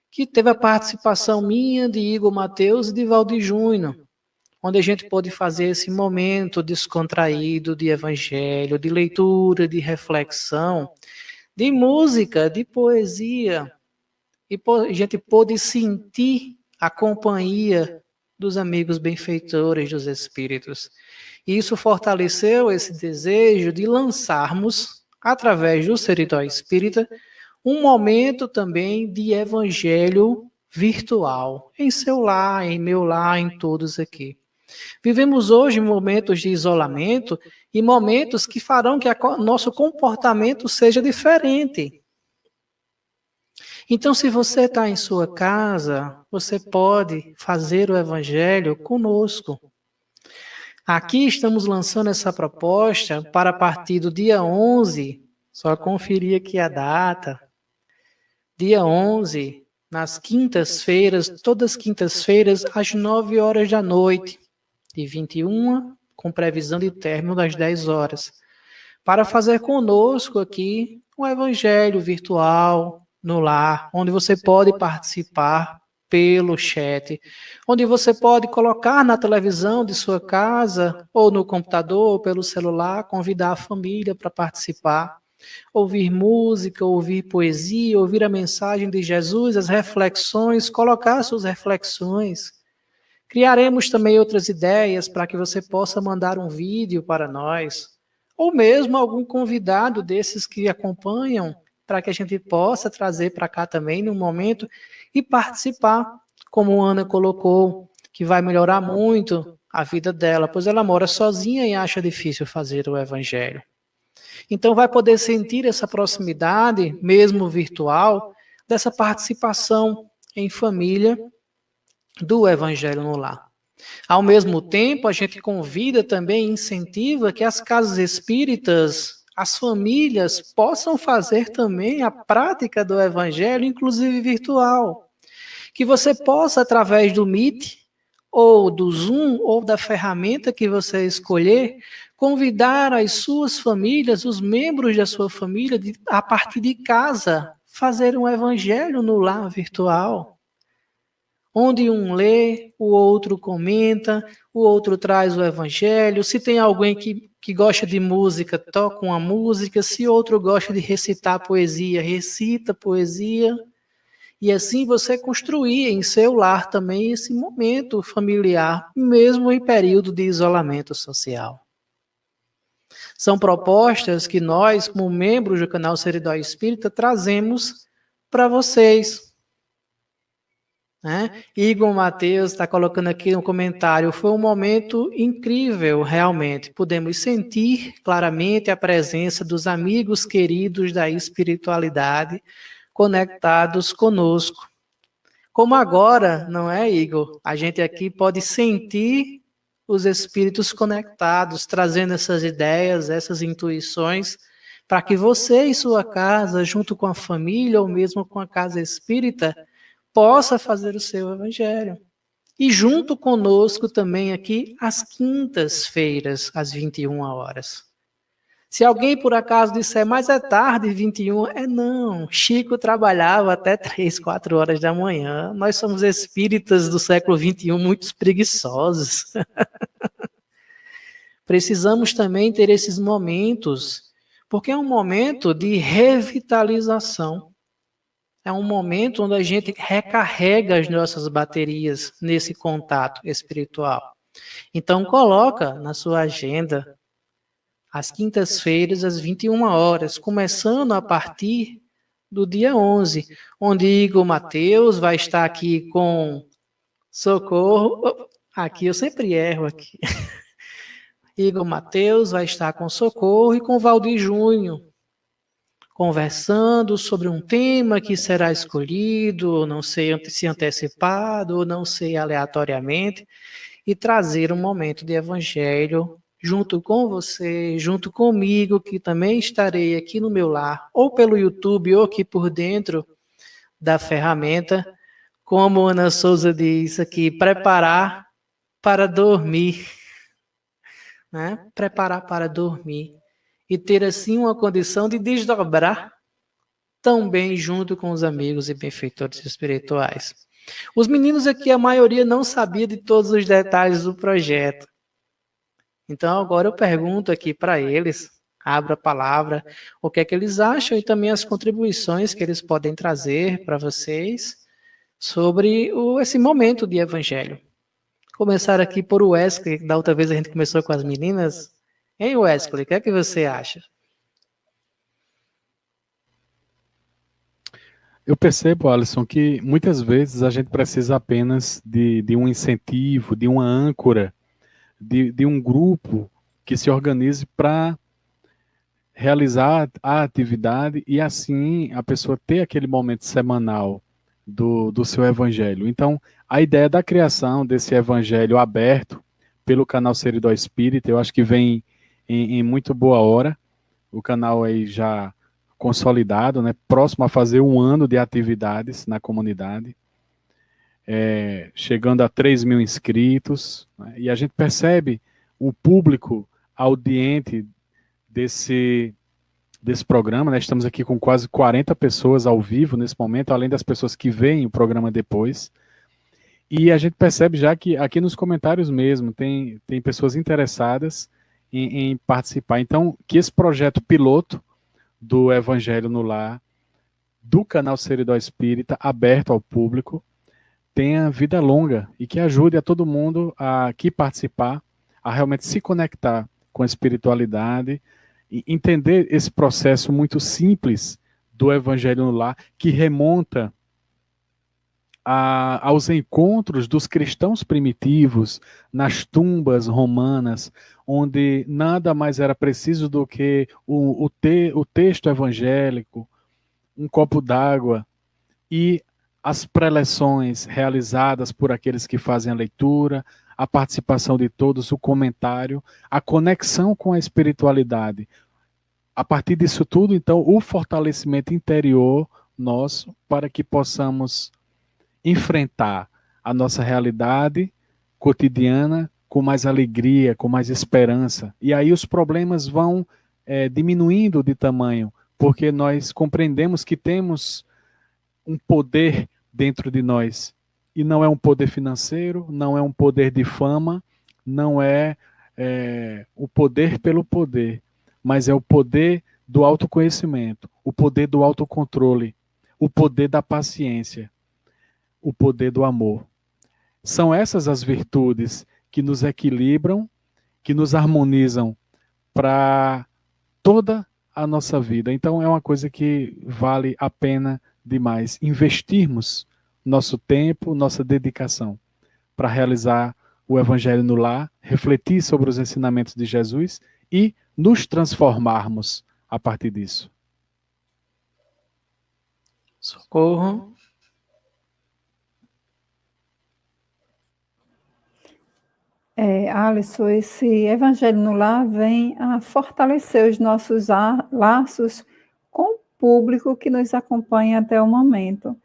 que teve a participação minha, de Igor Mateus e de Valdir Júnior, onde a gente pôde fazer esse momento descontraído de Evangelho, de leitura, de reflexão, de música, de poesia, e a gente pôde sentir a companhia dos amigos benfeitores dos Espíritos. E isso fortaleceu esse desejo de lançarmos, através do Seridó Espírita, um momento também de evangelho virtual, em seu lar, em meu lar, em todos aqui. Vivemos hoje momentos de isolamento e momentos que farão que nosso comportamento seja diferente. Então, se você está em sua casa, você pode fazer o evangelho conosco. Aqui estamos lançando essa proposta para a partir do dia 11, só conferir aqui a data, dia 11, nas quintas-feiras, todas as quintas-feiras, às 9 horas da noite, de 21, com previsão de término das 10 horas, para fazer conosco aqui um evangelho virtual no lar, onde você pode participar pelo chat, onde você pode colocar na televisão de sua casa, ou no computador, ou pelo celular, convidar a família para participar, ouvir música, ouvir poesia, ouvir a mensagem de Jesus, as reflexões, colocar suas reflexões. Criaremos também outras ideias para que você possa mandar um vídeo para nós, ou mesmo algum convidado desses que acompanham, para que a gente possa trazer para cá também no momento e participar, como a Ana colocou, que vai melhorar muito a vida dela, pois ela mora sozinha e acha difícil fazer o evangelho. Então vai poder sentir essa proximidade, mesmo virtual, dessa participação em família do evangelho no lar. Ao mesmo tempo, a gente convida também, incentiva que as casas espíritas, as famílias possam fazer também a prática do evangelho, inclusive virtual. Que você possa, através do Meet, ou do Zoom, ou da ferramenta que você escolher, convidar as suas famílias, os membros da sua família, a partir de casa, fazer um evangelho no lar virtual. Onde um lê, o outro comenta, o outro traz o evangelho. Se tem alguém que gosta de música, toca uma música. Se outro gosta de recitar poesia, recita poesia. E assim você construir em seu lar também esse momento familiar, mesmo em período de isolamento social. São propostas que nós, como membros do canal Seridó Espírita, trazemos para vocês. Igor Mateus está colocando aqui no comentário, foi um momento incrível, realmente. Podemos sentir claramente a presença dos amigos queridos da espiritualidade conectados conosco. Como agora, não é, Igor? A gente aqui pode sentir os espíritos conectados, trazendo essas ideias, essas intuições, para que você e sua casa, junto com a família ou mesmo com a casa espírita, possa fazer o seu evangelho. E junto conosco também aqui, às quintas-feiras, às 21 horas. Se alguém por acaso disser, mas é tarde, 21, não. Chico trabalhava até 3, 4 horas da manhã. Nós somos espíritas do século 21 muito preguiçosos. Precisamos também ter esses momentos, porque é um momento de revitalização. É um momento onde a gente recarrega as nossas baterias nesse contato espiritual. Então, coloca na sua agenda às quintas-feiras, às 21 horas, começando a partir do dia 11, onde Igor Mateus vai estar aqui com Socorro. Aqui, eu sempre erro aqui. Igor Mateus vai estar com Socorro e com Valdir Júnior, conversando sobre um tema que será escolhido, ou não sei se antecipado, ou não sei aleatoriamente, e trazer um momento de evangelho junto com você, junto comigo, que também estarei aqui no meu lar, ou pelo YouTube, ou aqui por dentro da ferramenta, como Ana Souza diz aqui, preparar para dormir, né? Preparar para dormir. E ter assim uma condição de desdobrar também junto com os amigos e benfeitores espirituais. Os meninos aqui, a maioria não sabia de todos os detalhes do projeto. Então agora eu pergunto aqui para eles, abro a palavra, o que é que eles acham e também as contribuições que eles podem trazer para vocês sobre esse momento de evangelho. Começar aqui por Wesley, que da outra vez a gente começou com as meninas. Hein, Wesley, o que é que você acha? Eu percebo, Alisson, que muitas vezes a gente precisa apenas de um incentivo, de uma âncora, de um grupo que se organize para realizar a atividade e assim a pessoa ter aquele momento semanal do seu evangelho. Então, a ideia da criação desse evangelho aberto pelo canal Seridó Espírita, eu acho que vem em muito boa hora. O canal aí já consolidado, né, próximo a fazer 1 ano de atividades na comunidade, chegando a 3.000 inscritos, né, e a gente percebe o público audiente desse programa, né, estamos aqui com quase 40 pessoas ao vivo nesse momento, além das pessoas que veem o programa depois, E a gente percebe já que aqui nos comentários mesmo tem pessoas interessadas em participar. Então, que esse projeto piloto do Evangelho no Lar, do canal Seridó Espírita, aberto ao público, tenha vida longa e que ajude a todo mundo a aqui participar, a realmente se conectar com a espiritualidade e entender esse processo muito simples do Evangelho no Lar, que remonta aos encontros dos cristãos primitivos nas tumbas romanas, onde nada mais era preciso do que o texto evangélico, um copo d'água e as preleções realizadas por aqueles que fazem a leitura, a participação de todos, o comentário, a conexão com a espiritualidade. A partir disso tudo, então, o fortalecimento interior nosso para que possamos enfrentar a nossa realidade cotidiana com mais alegria, com mais esperança. E aí os problemas vão diminuindo de tamanho, porque nós compreendemos que temos um poder dentro de nós. E não é um poder financeiro, não é um poder de fama, não é o poder pelo poder, mas é o poder do autoconhecimento, o poder do autocontrole, o poder da paciência, o poder do amor. São essas as virtudes que nos equilibram, que nos harmonizam para toda a nossa vida. Então é uma coisa que vale a pena demais investirmos nosso tempo, nossa dedicação para realizar o Evangelho no Lar, refletir sobre os ensinamentos de Jesus e nos transformarmos a partir disso. Socorro. Alisson, esse Evangelho no Lar vem a fortalecer os nossos laços com o público que nos acompanha até o momento,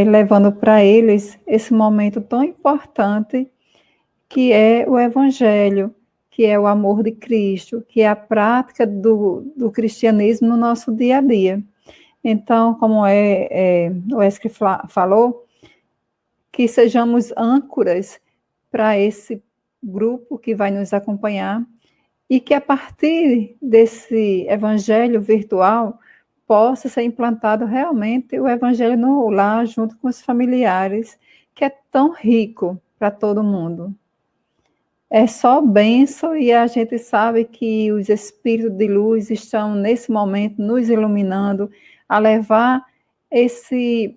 levando para eles esse momento tão importante que é o Evangelho, que é o amor de Cristo, que é a prática do cristianismo no nosso dia a dia. Então, como o Wesley falou, que sejamos âncoras para esse grupo que vai nos acompanhar e que a partir desse evangelho virtual possa ser implantado realmente o evangelho no lar junto com os familiares, que é tão rico para todo mundo. É só bênção e a gente sabe que os espíritos de luz estão nesse momento nos iluminando a levar esse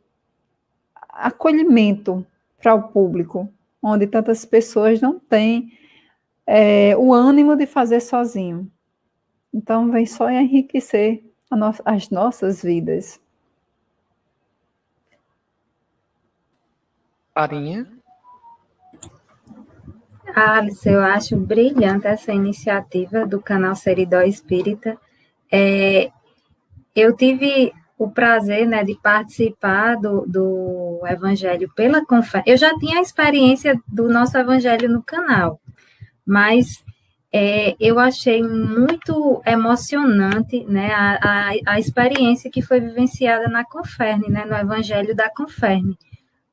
acolhimento para o público, onde tantas pessoas não têm o ânimo de fazer sozinho. Então, vem só enriquecer as nossas vidas. Clarinha? Alice, eu acho brilhante essa iniciativa do canal Seridó Espírita. Eu tive o prazer, né, de participar do Evangelho pela conferência. Eu já tinha a experiência do nosso Evangelho no canal, mas eu achei muito emocionante, né, a experiência que foi vivenciada na Conferne, né, no Evangelho da Conferne.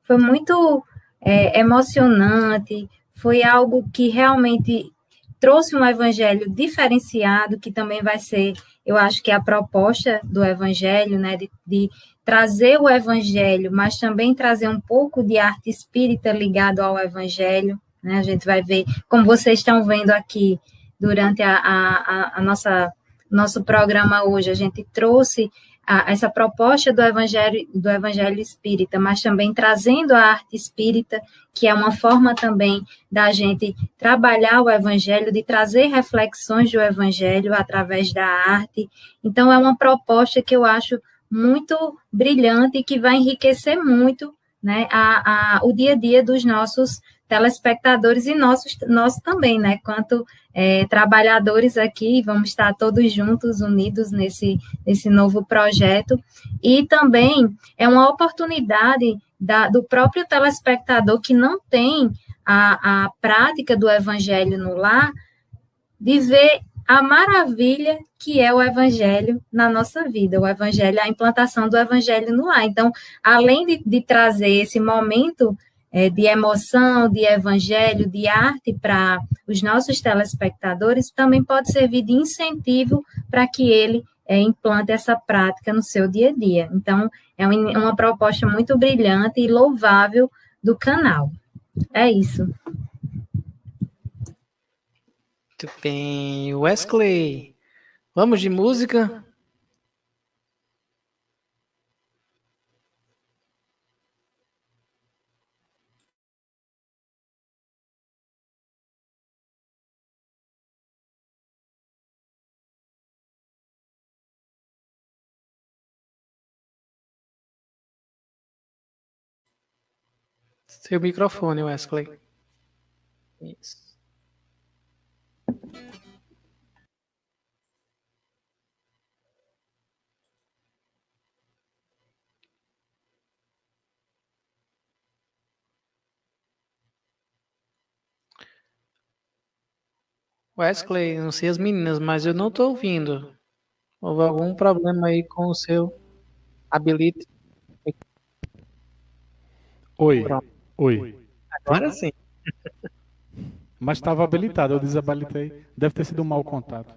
Foi muito emocionante, foi algo que realmente trouxe um Evangelho diferenciado, que também vai ser, eu acho que é a proposta do Evangelho, né, de trazer o Evangelho, mas também trazer um pouco de arte espírita ligado ao Evangelho, né? A gente vai ver, como vocês estão vendo aqui, durante nosso programa hoje, a gente trouxe essa proposta do Evangelho Espírita, mas também trazendo a arte espírita, que é uma forma também da gente trabalhar o Evangelho, de trazer reflexões do Evangelho através da arte. Então, é uma proposta que eu acho muito brilhante e que vai enriquecer muito, né, o dia a dia dos nossos telespectadores e nosso também, né, quanto trabalhadores aqui, vamos estar todos juntos, unidos nesse novo projeto, e também é uma oportunidade do próprio telespectador que não tem a prática do Evangelho no lar, de ver a maravilha que é o Evangelho na nossa vida, o Evangelho, a implantação do Evangelho no lar. Então, além de trazer esse momento de emoção, de evangelho, de arte para os nossos telespectadores, também pode servir de incentivo para que ele implante essa prática no seu dia a dia. Então, é uma proposta muito brilhante e louvável do canal. É isso. Muito bem. Wesley, vamos de música? Seu microfone, Wesley. Isso. Wesley, não sei as meninas, mas eu não estou ouvindo. Houve algum problema aí com o seu habilite? Oi, Pronto. oi. Agora sim. Mas estava habilitado, eu desabilitei. Deve ter sido um mau contato.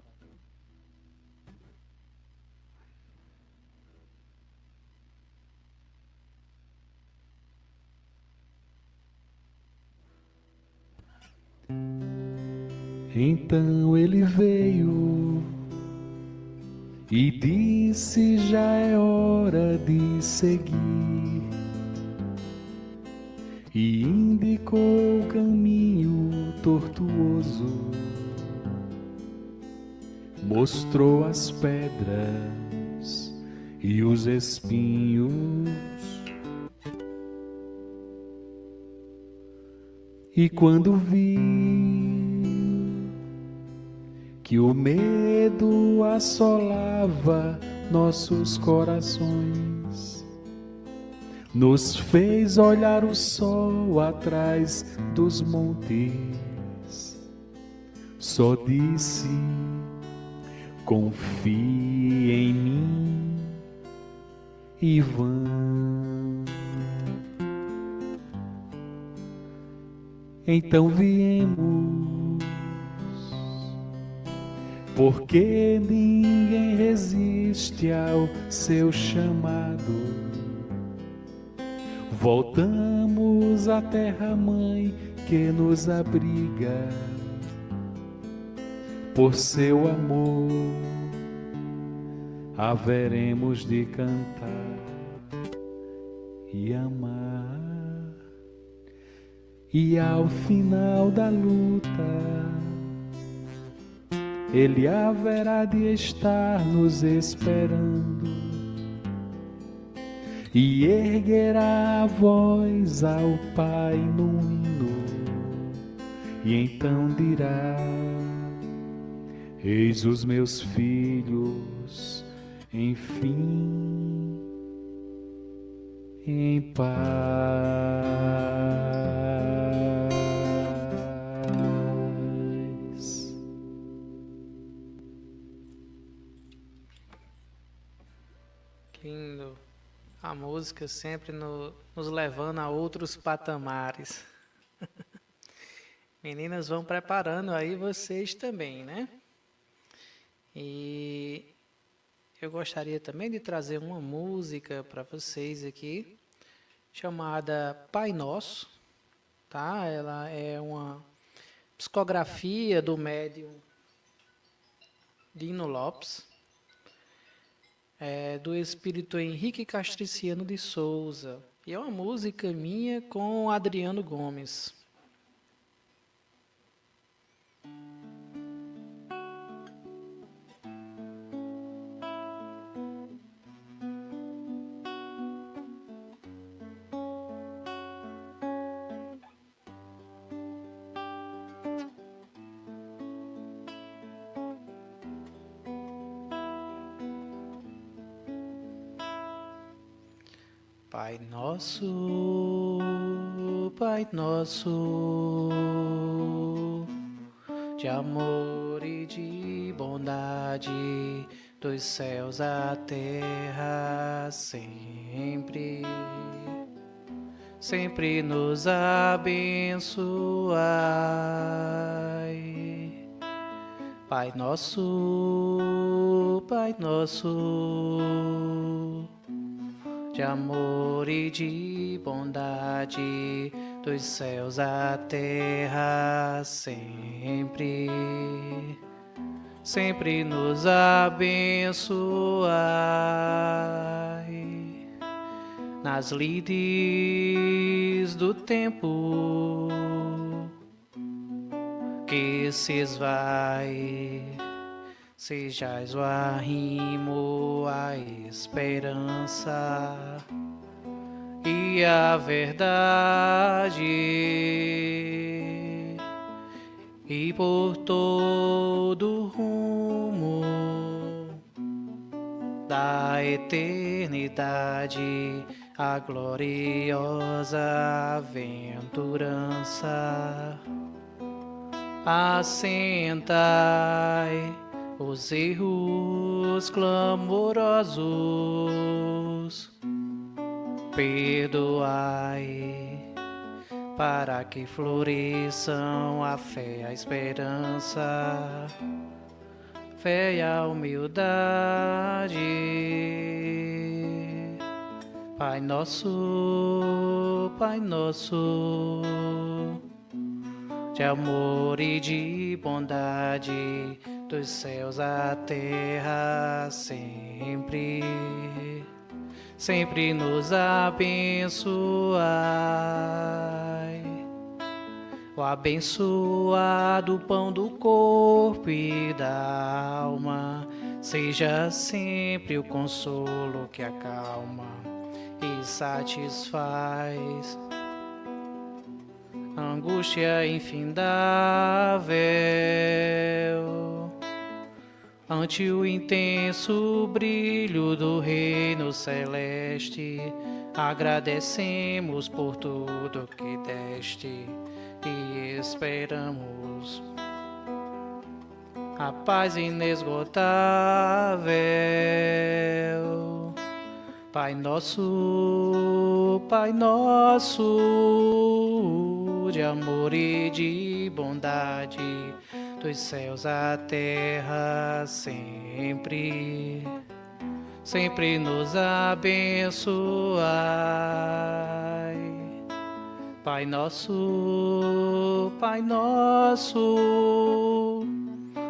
Então ele veio e disse: já é hora de seguir. E indicou o caminho tortuoso, mostrou as pedras e os espinhos. E quando vi que o medo assolava nossos corações, nos fez olhar o sol atrás dos montes, só disse: confie em mim e vamos. Então viemos, porque ninguém resiste ao seu chamado. Voltamos à terra-mãe que nos abriga. Por seu amor haveremos de cantar e amar. E ao final da luta, Ele haverá de estar nos esperando e erguerá a voz ao Pai no hino, e então dirá: eis os meus filhos, enfim, em paz. Lindo. A música sempre nos levando a outros patamares. Meninas, vão preparando aí vocês também, né? E eu gostaria também de trazer uma música para vocês aqui, chamada Pai Nosso, tá? Ela é uma psicografia do médium Dino Lopes, do espírito Henrique Castriciano de Souza. E é uma música minha com Adriano Gomes. Pai nosso, de amor e de bondade, dos céus à terra sempre sempre nos abençoai. Pai nosso, de amor e de bondade, dos céus à terra, sempre, sempre nos abençoai. Nas lides do tempo que se esvai, sejais o arrimo, a esperança e a verdade, e por todo rumo da eternidade a gloriosa aventurança. Assentai os erros clamorosos, perdoai, para que floresçam a fé, a esperança, fé e a humildade. Pai nosso, de amor e de bondade, dos céus à terra, sempre, sempre nos abençoai. O abençoado pão do corpo e da alma, seja sempre o consolo que acalma e satisfaz angústia infindável. Ante o intenso brilho do reino celeste, agradecemos por tudo que deste e esperamos a paz inesgotável. Pai nosso, de amor e de bondade, dos céus à terra, sempre, sempre nos abençoai. Pai nosso,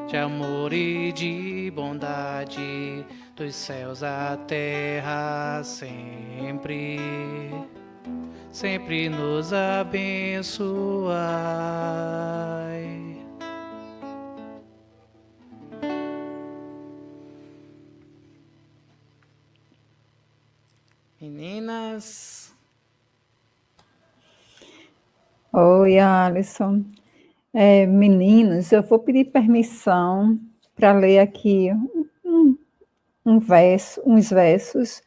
de amor e de bondade, dos céus à terra, sempre, sempre nos abençoai. Meninas. Oi, Alisson. Meninos, eu vou pedir permissão para ler aqui uns versos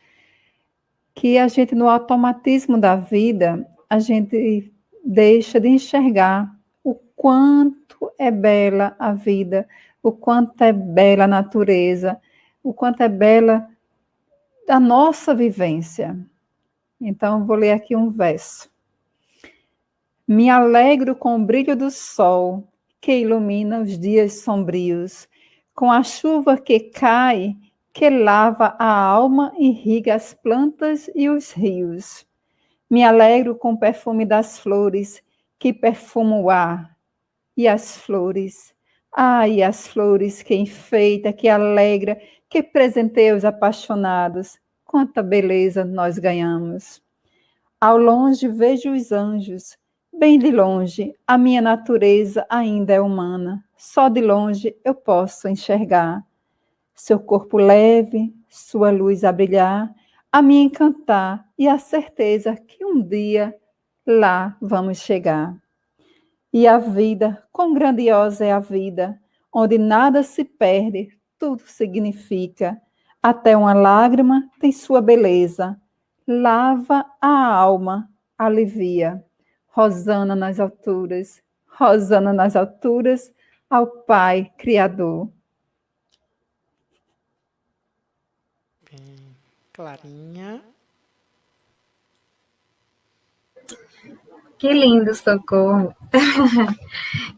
que a gente, no automatismo da vida, a gente deixa de enxergar o quanto é bela a vida, o quanto é bela a natureza, o quanto é bela a nossa vivência. Então, vou ler aqui um verso. Me alegro com o brilho do sol que ilumina os dias sombrios, com a chuva que cai, que lava a alma e irriga as plantas e os rios. Me alegro com o perfume das flores que perfumam o ar. E as flores, e as flores que enfeita, que alegra, que presenteia os apaixonados. Quanta beleza nós ganhamos. Ao longe vejo os anjos, bem de longe, a minha natureza ainda é humana. Só de longe eu posso enxergar. Seu corpo leve, sua luz a brilhar, a me encantar e a certeza que um dia lá vamos chegar. E a vida, quão grandiosa é a vida, onde nada se perde, tudo significa. Até uma lágrima tem sua beleza, lava a alma, alivia. Hosana nas alturas, ao Pai Criador. Bem, Clarinha. Que lindo, Socorro.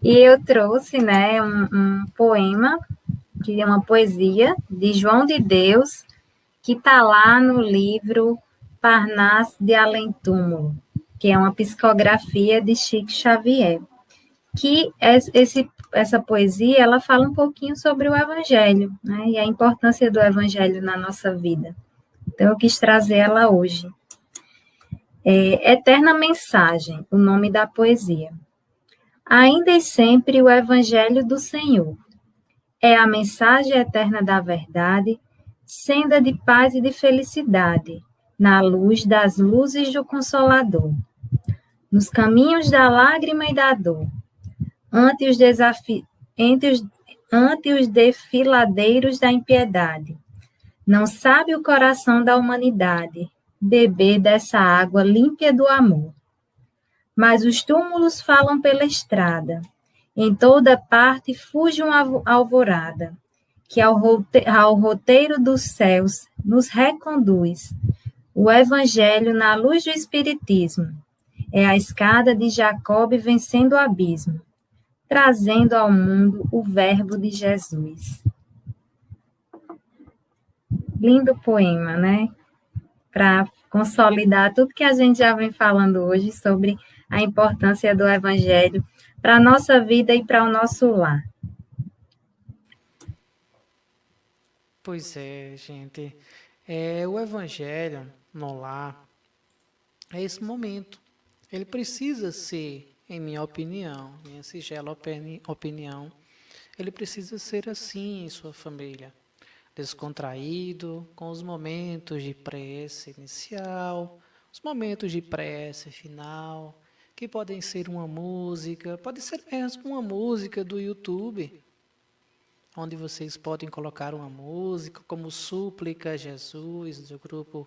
E eu trouxe, né, um poema, que é uma poesia de João de Deus, que está lá no livro Parnaso de Além Túmulo, que é uma psicografia de Chico Xavier. Que essa poesia, ela fala um pouquinho sobre o Evangelho, né, e a importância do Evangelho na nossa vida. Então, eu quis trazer ela hoje. Eterna Mensagem, o nome da poesia. Ainda e sempre o Evangelho do Senhor. É a mensagem eterna da verdade, senda de paz e de felicidade, na luz das luzes do Consolador. Nos caminhos da lágrima e da dor, ante os desfiladeiros da impiedade. Não sabe o coração da humanidade beber dessa água límpida do amor. Mas os túmulos falam pela estrada, em toda parte fuge uma alvorada, que ao roteiro dos céus nos reconduz. O Evangelho na luz do Espiritismo é a escada de Jacob vencendo o abismo, trazendo ao mundo o verbo de Jesus. Lindo poema, né? Para consolidar tudo que a gente já vem falando hoje sobre a importância do Evangelho para a nossa vida e para o nosso lar. Pois é, gente. O Evangelho no lar é esse momento. Ele precisa ser, em minha opinião, minha singela opinião, ele precisa ser assim em sua família. Descontraído, com os momentos de prece inicial, os momentos de prece final, que podem ser uma música, pode ser mesmo uma música do YouTube, onde vocês podem colocar uma música como Súplica a Jesus, do grupo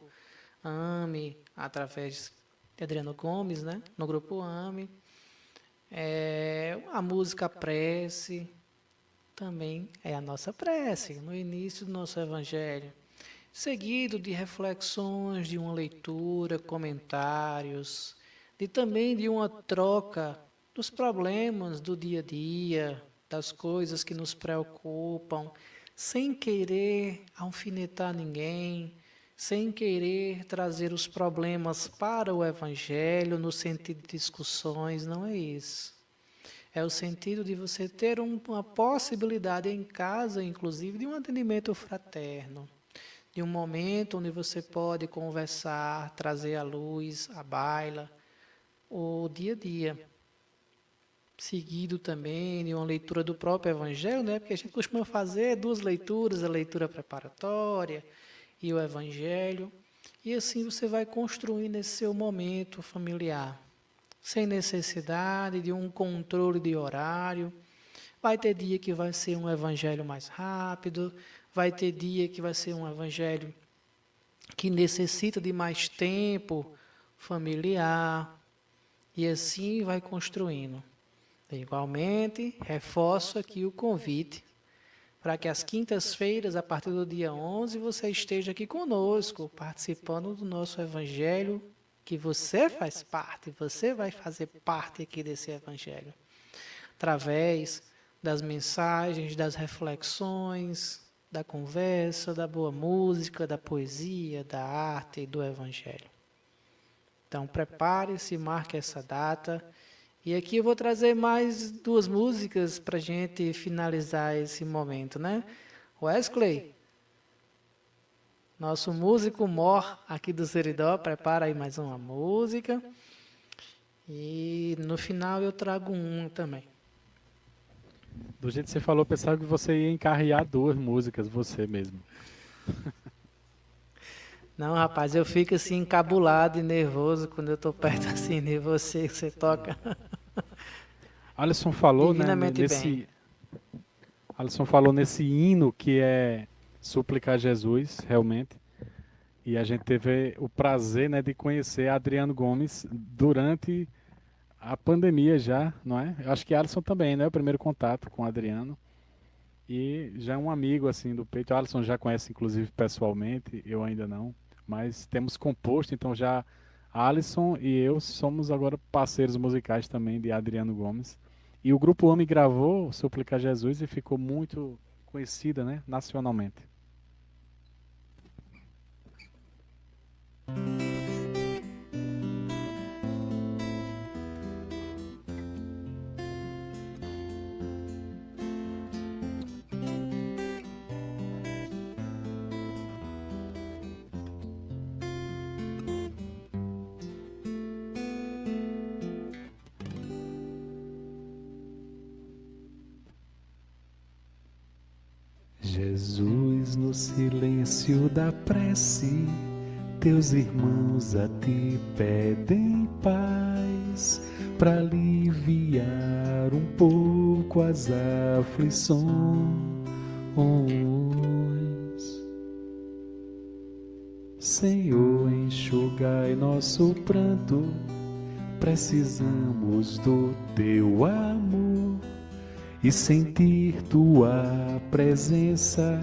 AME, através de Adriano Gomes, né? No grupo AME. A música Prece também é a nossa prece, no início do nosso Evangelho, seguido de reflexões, de uma leitura, comentários, também de uma troca dos problemas do dia a dia, das coisas que nos preocupam, sem querer alfinetar ninguém, sem querer trazer os problemas para o Evangelho no sentido de discussões, não é isso. É o sentido de você ter uma possibilidade em casa, inclusive, de um atendimento fraterno, de um momento onde você pode conversar, trazer à luz, à baila, o dia a dia. Seguido também de uma leitura do próprio Evangelho, né? Porque a gente costuma fazer 2 leituras, a leitura preparatória e o Evangelho, e assim você vai construindo esse seu momento familiar, sem necessidade de um controle de horário. Vai ter dia que vai ser um Evangelho mais rápido, vai ter dia que vai ser um Evangelho que necessita de mais tempo familiar, e assim vai construindo. Igualmente, reforço aqui o convite para que às quintas-feiras, a partir do dia 11, você esteja aqui conosco, participando do nosso Evangelho, que você faz parte, você vai fazer parte aqui desse Evangelho, através das mensagens, das reflexões, da conversa, da boa música, da poesia, da arte e do Evangelho. Então, prepare-se, marque essa data. E aqui eu vou trazer mais 2 músicas para a gente finalizar esse momento, né? Wesley, nosso músico mor aqui do Seridó, prepara aí mais uma música. E no final eu trago um também. Do jeito que você falou, eu pensava que você ia encarrear 2 músicas, você mesmo. Não, rapaz, eu fico assim encabulado e nervoso quando eu estou perto assim de você, que você toca. Alisson falou, né, Alisson falou nesse hino que é Súplica a Jesus, realmente. E a gente teve o prazer, né, de conhecer Adriano Gomes durante a pandemia já, não é? Eu acho que Alisson também, né? O primeiro contato com o Adriano. E já é um amigo, assim, do peito. O Alisson já conhece, inclusive, pessoalmente, eu ainda não. Mas temos composto, então já Alisson e eu somos agora parceiros musicais também de Adriano Gomes. E o Grupo AME gravou Suplica Jesus e ficou muito conhecida, né, nacionalmente. Jesus, no silêncio da prece, teus irmãos a ti pedem paz, para aliviar um pouco as aflições. Senhor, enxugai nosso pranto, precisamos do teu amor e sentir tua presença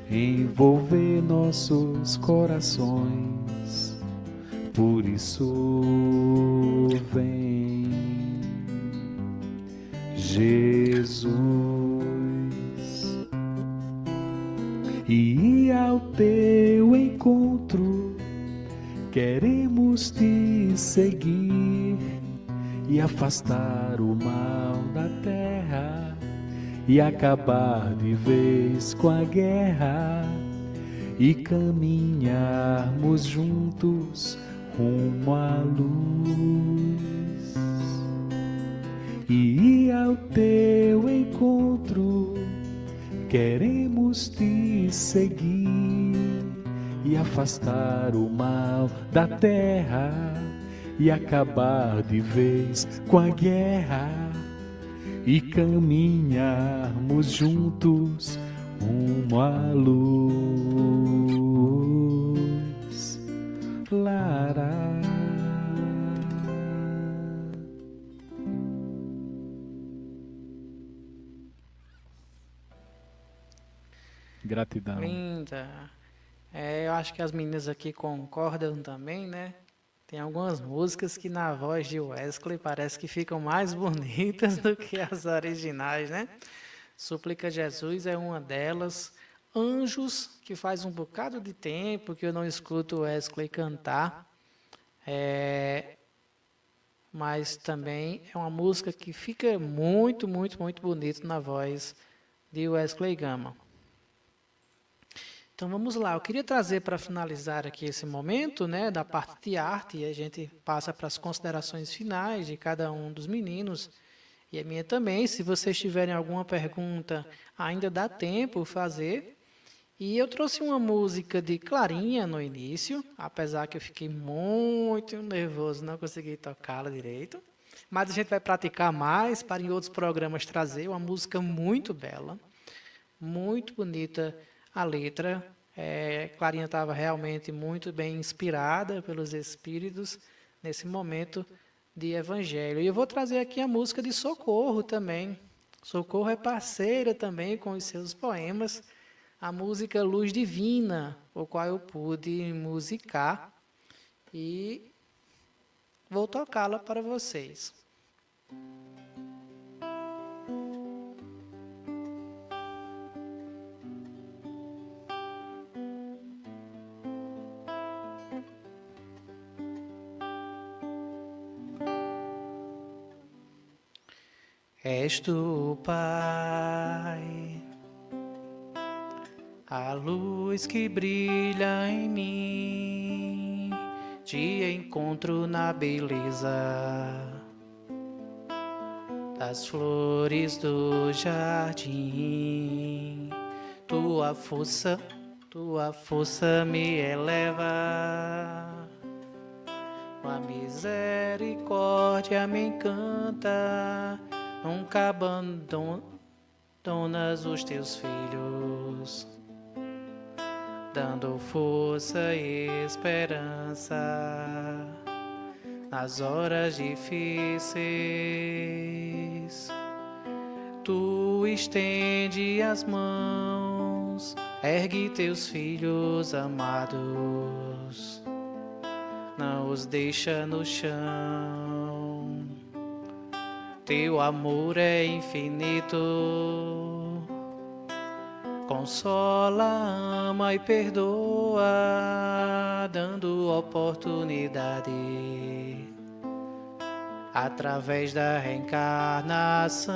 envolver nossos corações. Por isso vem, Jesus, e ao teu encontro queremos te seguir e afastar o mal da terra e acabar de vez com a guerra e caminharmos juntos rumo à luz. E ao teu encontro queremos te seguir e afastar o mal da terra e acabar de vez com a guerra e caminharmos juntos rumo à luz. Lara. Gratidão. Linda. Eu acho que as meninas aqui concordam também, né? Tem algumas músicas que na voz de Wesley parece que ficam mais bonitas do que as originais, né? Suplica Jesus é uma delas. Anjos, que faz um bocado de tempo que eu não escuto Wesley cantar. Mas também é uma música que fica muito, muito, muito bonita na voz de Wesley Gama. Então vamos lá, eu queria trazer para finalizar aqui esse momento, né, da parte de arte, e a gente passa para as considerações finais de cada um dos meninos, e a minha também. Se vocês tiverem alguma pergunta, ainda dá tempo fazer. E eu trouxe uma música de Clarinha no início, apesar que eu fiquei muito nervoso, não consegui tocá-la direito. Mas a gente vai praticar mais para em outros programas trazer uma música muito bela, muito bonita a letra. Clarinha estava realmente muito bem inspirada pelos Espíritos nesse momento de Evangelho. E eu vou trazer aqui a música de Socorro também. Socorro é parceira também com os seus poemas. A música Luz Divina, o qual eu pude musicar e vou tocá-la para vocês. És tu, Pai, a luz que brilha em mim, te encontro na beleza das flores do jardim. Tua força me eleva, tua misericórdia me encanta. Nunca abandonas os teus filhos, dando força e esperança nas horas difíceis. Tu estende as mãos, ergue teus filhos amados, não os deixa no chão. Teu amor é infinito, consola, ama e perdoa, dando oportunidade através da reencarnação.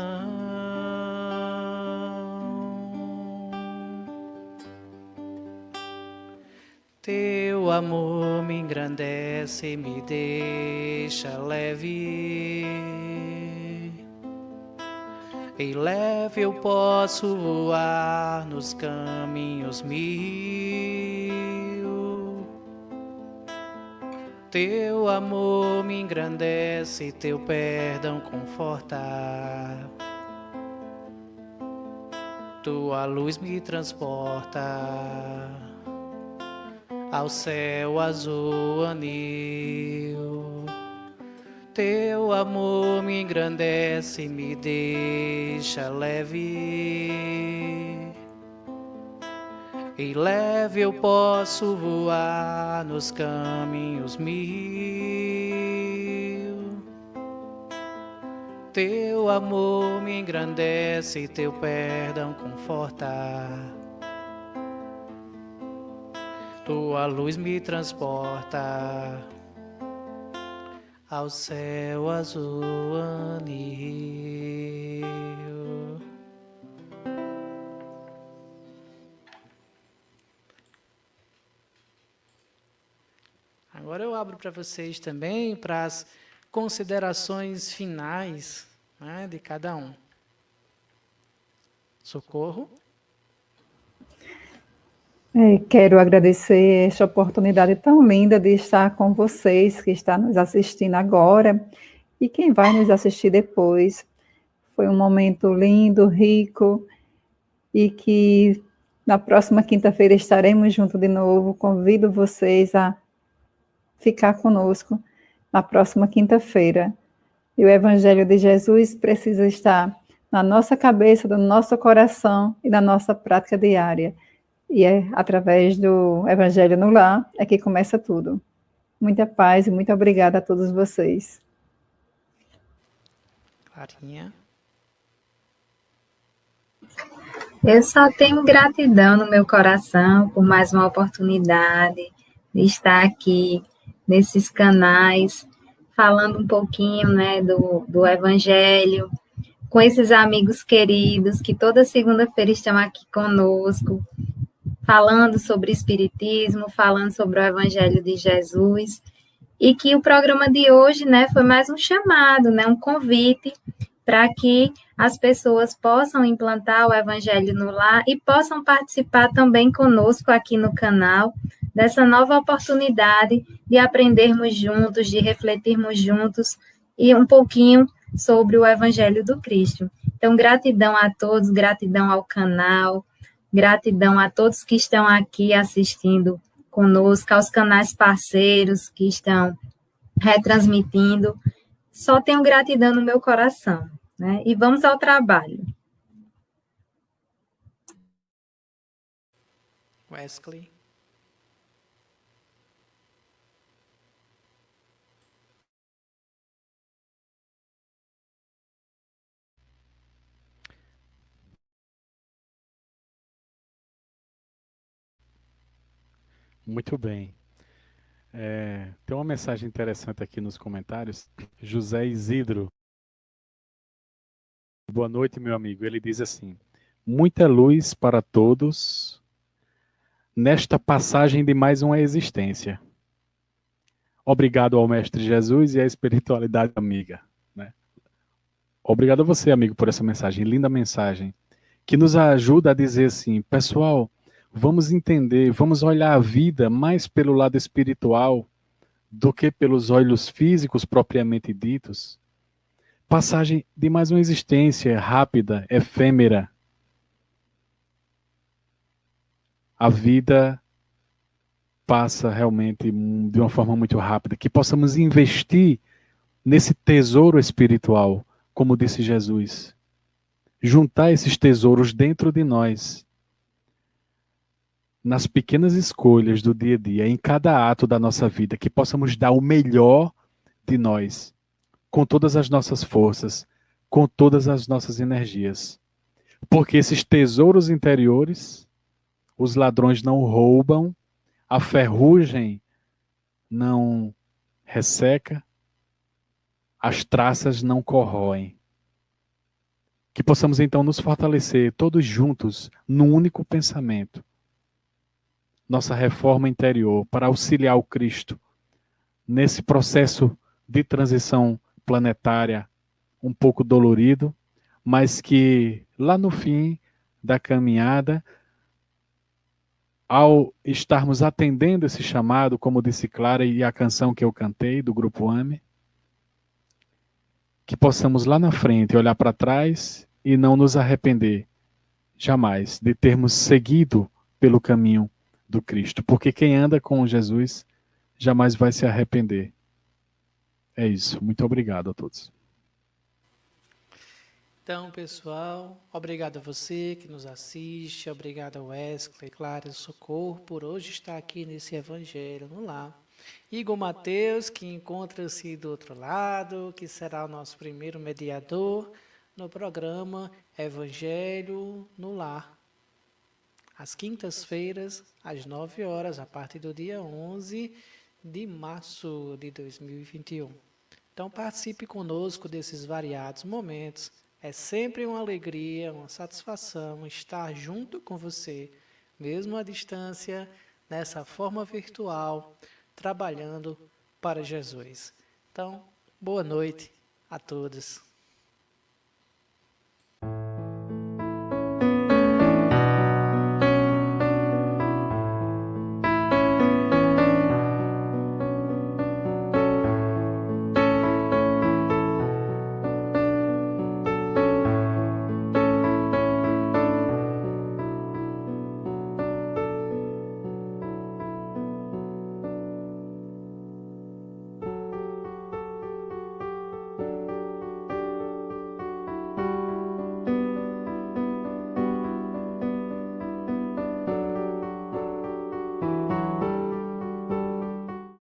Teu amor me engrandece, me deixa leve, e leve eu posso voar nos caminhos mil. Teu amor me engrandece, teu perdão conforta, tua luz me transporta ao céu azul anil. Teu amor me engrandece, me deixa leve, e leve eu posso voar nos caminhos mil. Teu amor me engrandece, teu perdão conforta, tua luz me transporta ao céu azul anil. Agora eu abro para vocês também para as considerações finais, né, de cada um. Socorro. Quero agradecer esta oportunidade tão linda de estar com vocês, que está nos assistindo agora, e quem vai nos assistir depois. Foi um momento lindo, rico, e que na próxima quinta-feira estaremos juntos de novo. Convido vocês a ficar conosco na próxima quinta-feira. E o Evangelho de Jesus precisa estar na nossa cabeça, no nosso coração e na nossa prática diária. E é através do Evangelho no Lar é que começa tudo. Muita paz e muito obrigada a todos vocês. Clarinha. Eu só tenho gratidão no meu coração por mais uma oportunidade de estar aqui nesses canais, falando um pouquinho, né, do Evangelho, com esses amigos queridos que toda segunda-feira estão aqui conosco, falando sobre Espiritismo, falando sobre o Evangelho de Jesus, e que o programa de hoje, né, foi mais um chamado, né, um convite para que as pessoas possam implantar o Evangelho no lar e possam participar também conosco aqui no canal, dessa nova oportunidade de aprendermos juntos, de refletirmos juntos e um pouquinho sobre o Evangelho do Cristo. Então, gratidão a todos, gratidão ao canal, gratidão a todos que estão aqui assistindo conosco, aos canais parceiros que estão retransmitindo. Só tenho gratidão no meu coração, né? E vamos ao trabalho. Wesley. Muito bem. Tem uma mensagem interessante aqui nos comentários. José Isidro. Boa noite, meu amigo. Ele diz assim: muita luz para todos nesta passagem de mais uma existência. Obrigado ao Mestre Jesus e à espiritualidade amiga. Né? Obrigado a você, amigo, por essa mensagem, linda mensagem, que nos ajuda a dizer assim, pessoal, vamos entender, vamos olhar a vida mais pelo lado espiritual do que pelos olhos físicos propriamente ditos. Passagem de mais uma existência rápida, efêmera. A vida passa realmente de uma forma muito rápida. Que possamos investir nesse tesouro espiritual, como disse Jesus. Juntar esses tesouros dentro de nós. nas pequenas escolhas do dia a dia, em cada ato da nossa vida, que possamos dar o melhor de nós, com todas as nossas forças, com todas as nossas energias. Porque esses tesouros interiores, os ladrões não roubam, a ferrugem não resseca, as traças não corroem. Que possamos então nos fortalecer todos juntos num único pensamento. Nossa reforma interior para auxiliar o Cristo nesse processo de transição planetária um pouco dolorido, mas que lá no fim da caminhada, ao estarmos atendendo esse chamado, como disse Clara e a canção que eu cantei do Grupo AME, que possamos lá na frente olhar para trás e não nos arrepender jamais de termos seguido pelo caminho do Cristo, porque quem anda com Jesus jamais vai se arrepender. É isso. Muito obrigado a todos. Então, pessoal, obrigado a você que nos assiste, obrigado a Wesley, Clara e Socorro por hoje estar aqui nesse Evangelho no Lar. Igor Mateus, que encontra-se do outro lado, que será o nosso primeiro mediador no programa Evangelho no Lar. Às quintas-feiras, às 9 horas, a partir do dia 11 de março de 2021. Então, participe conosco desses variados momentos. É sempre uma alegria, uma satisfação estar junto com você, mesmo à distância, nessa forma virtual, trabalhando para Jesus. Então, boa noite a todos.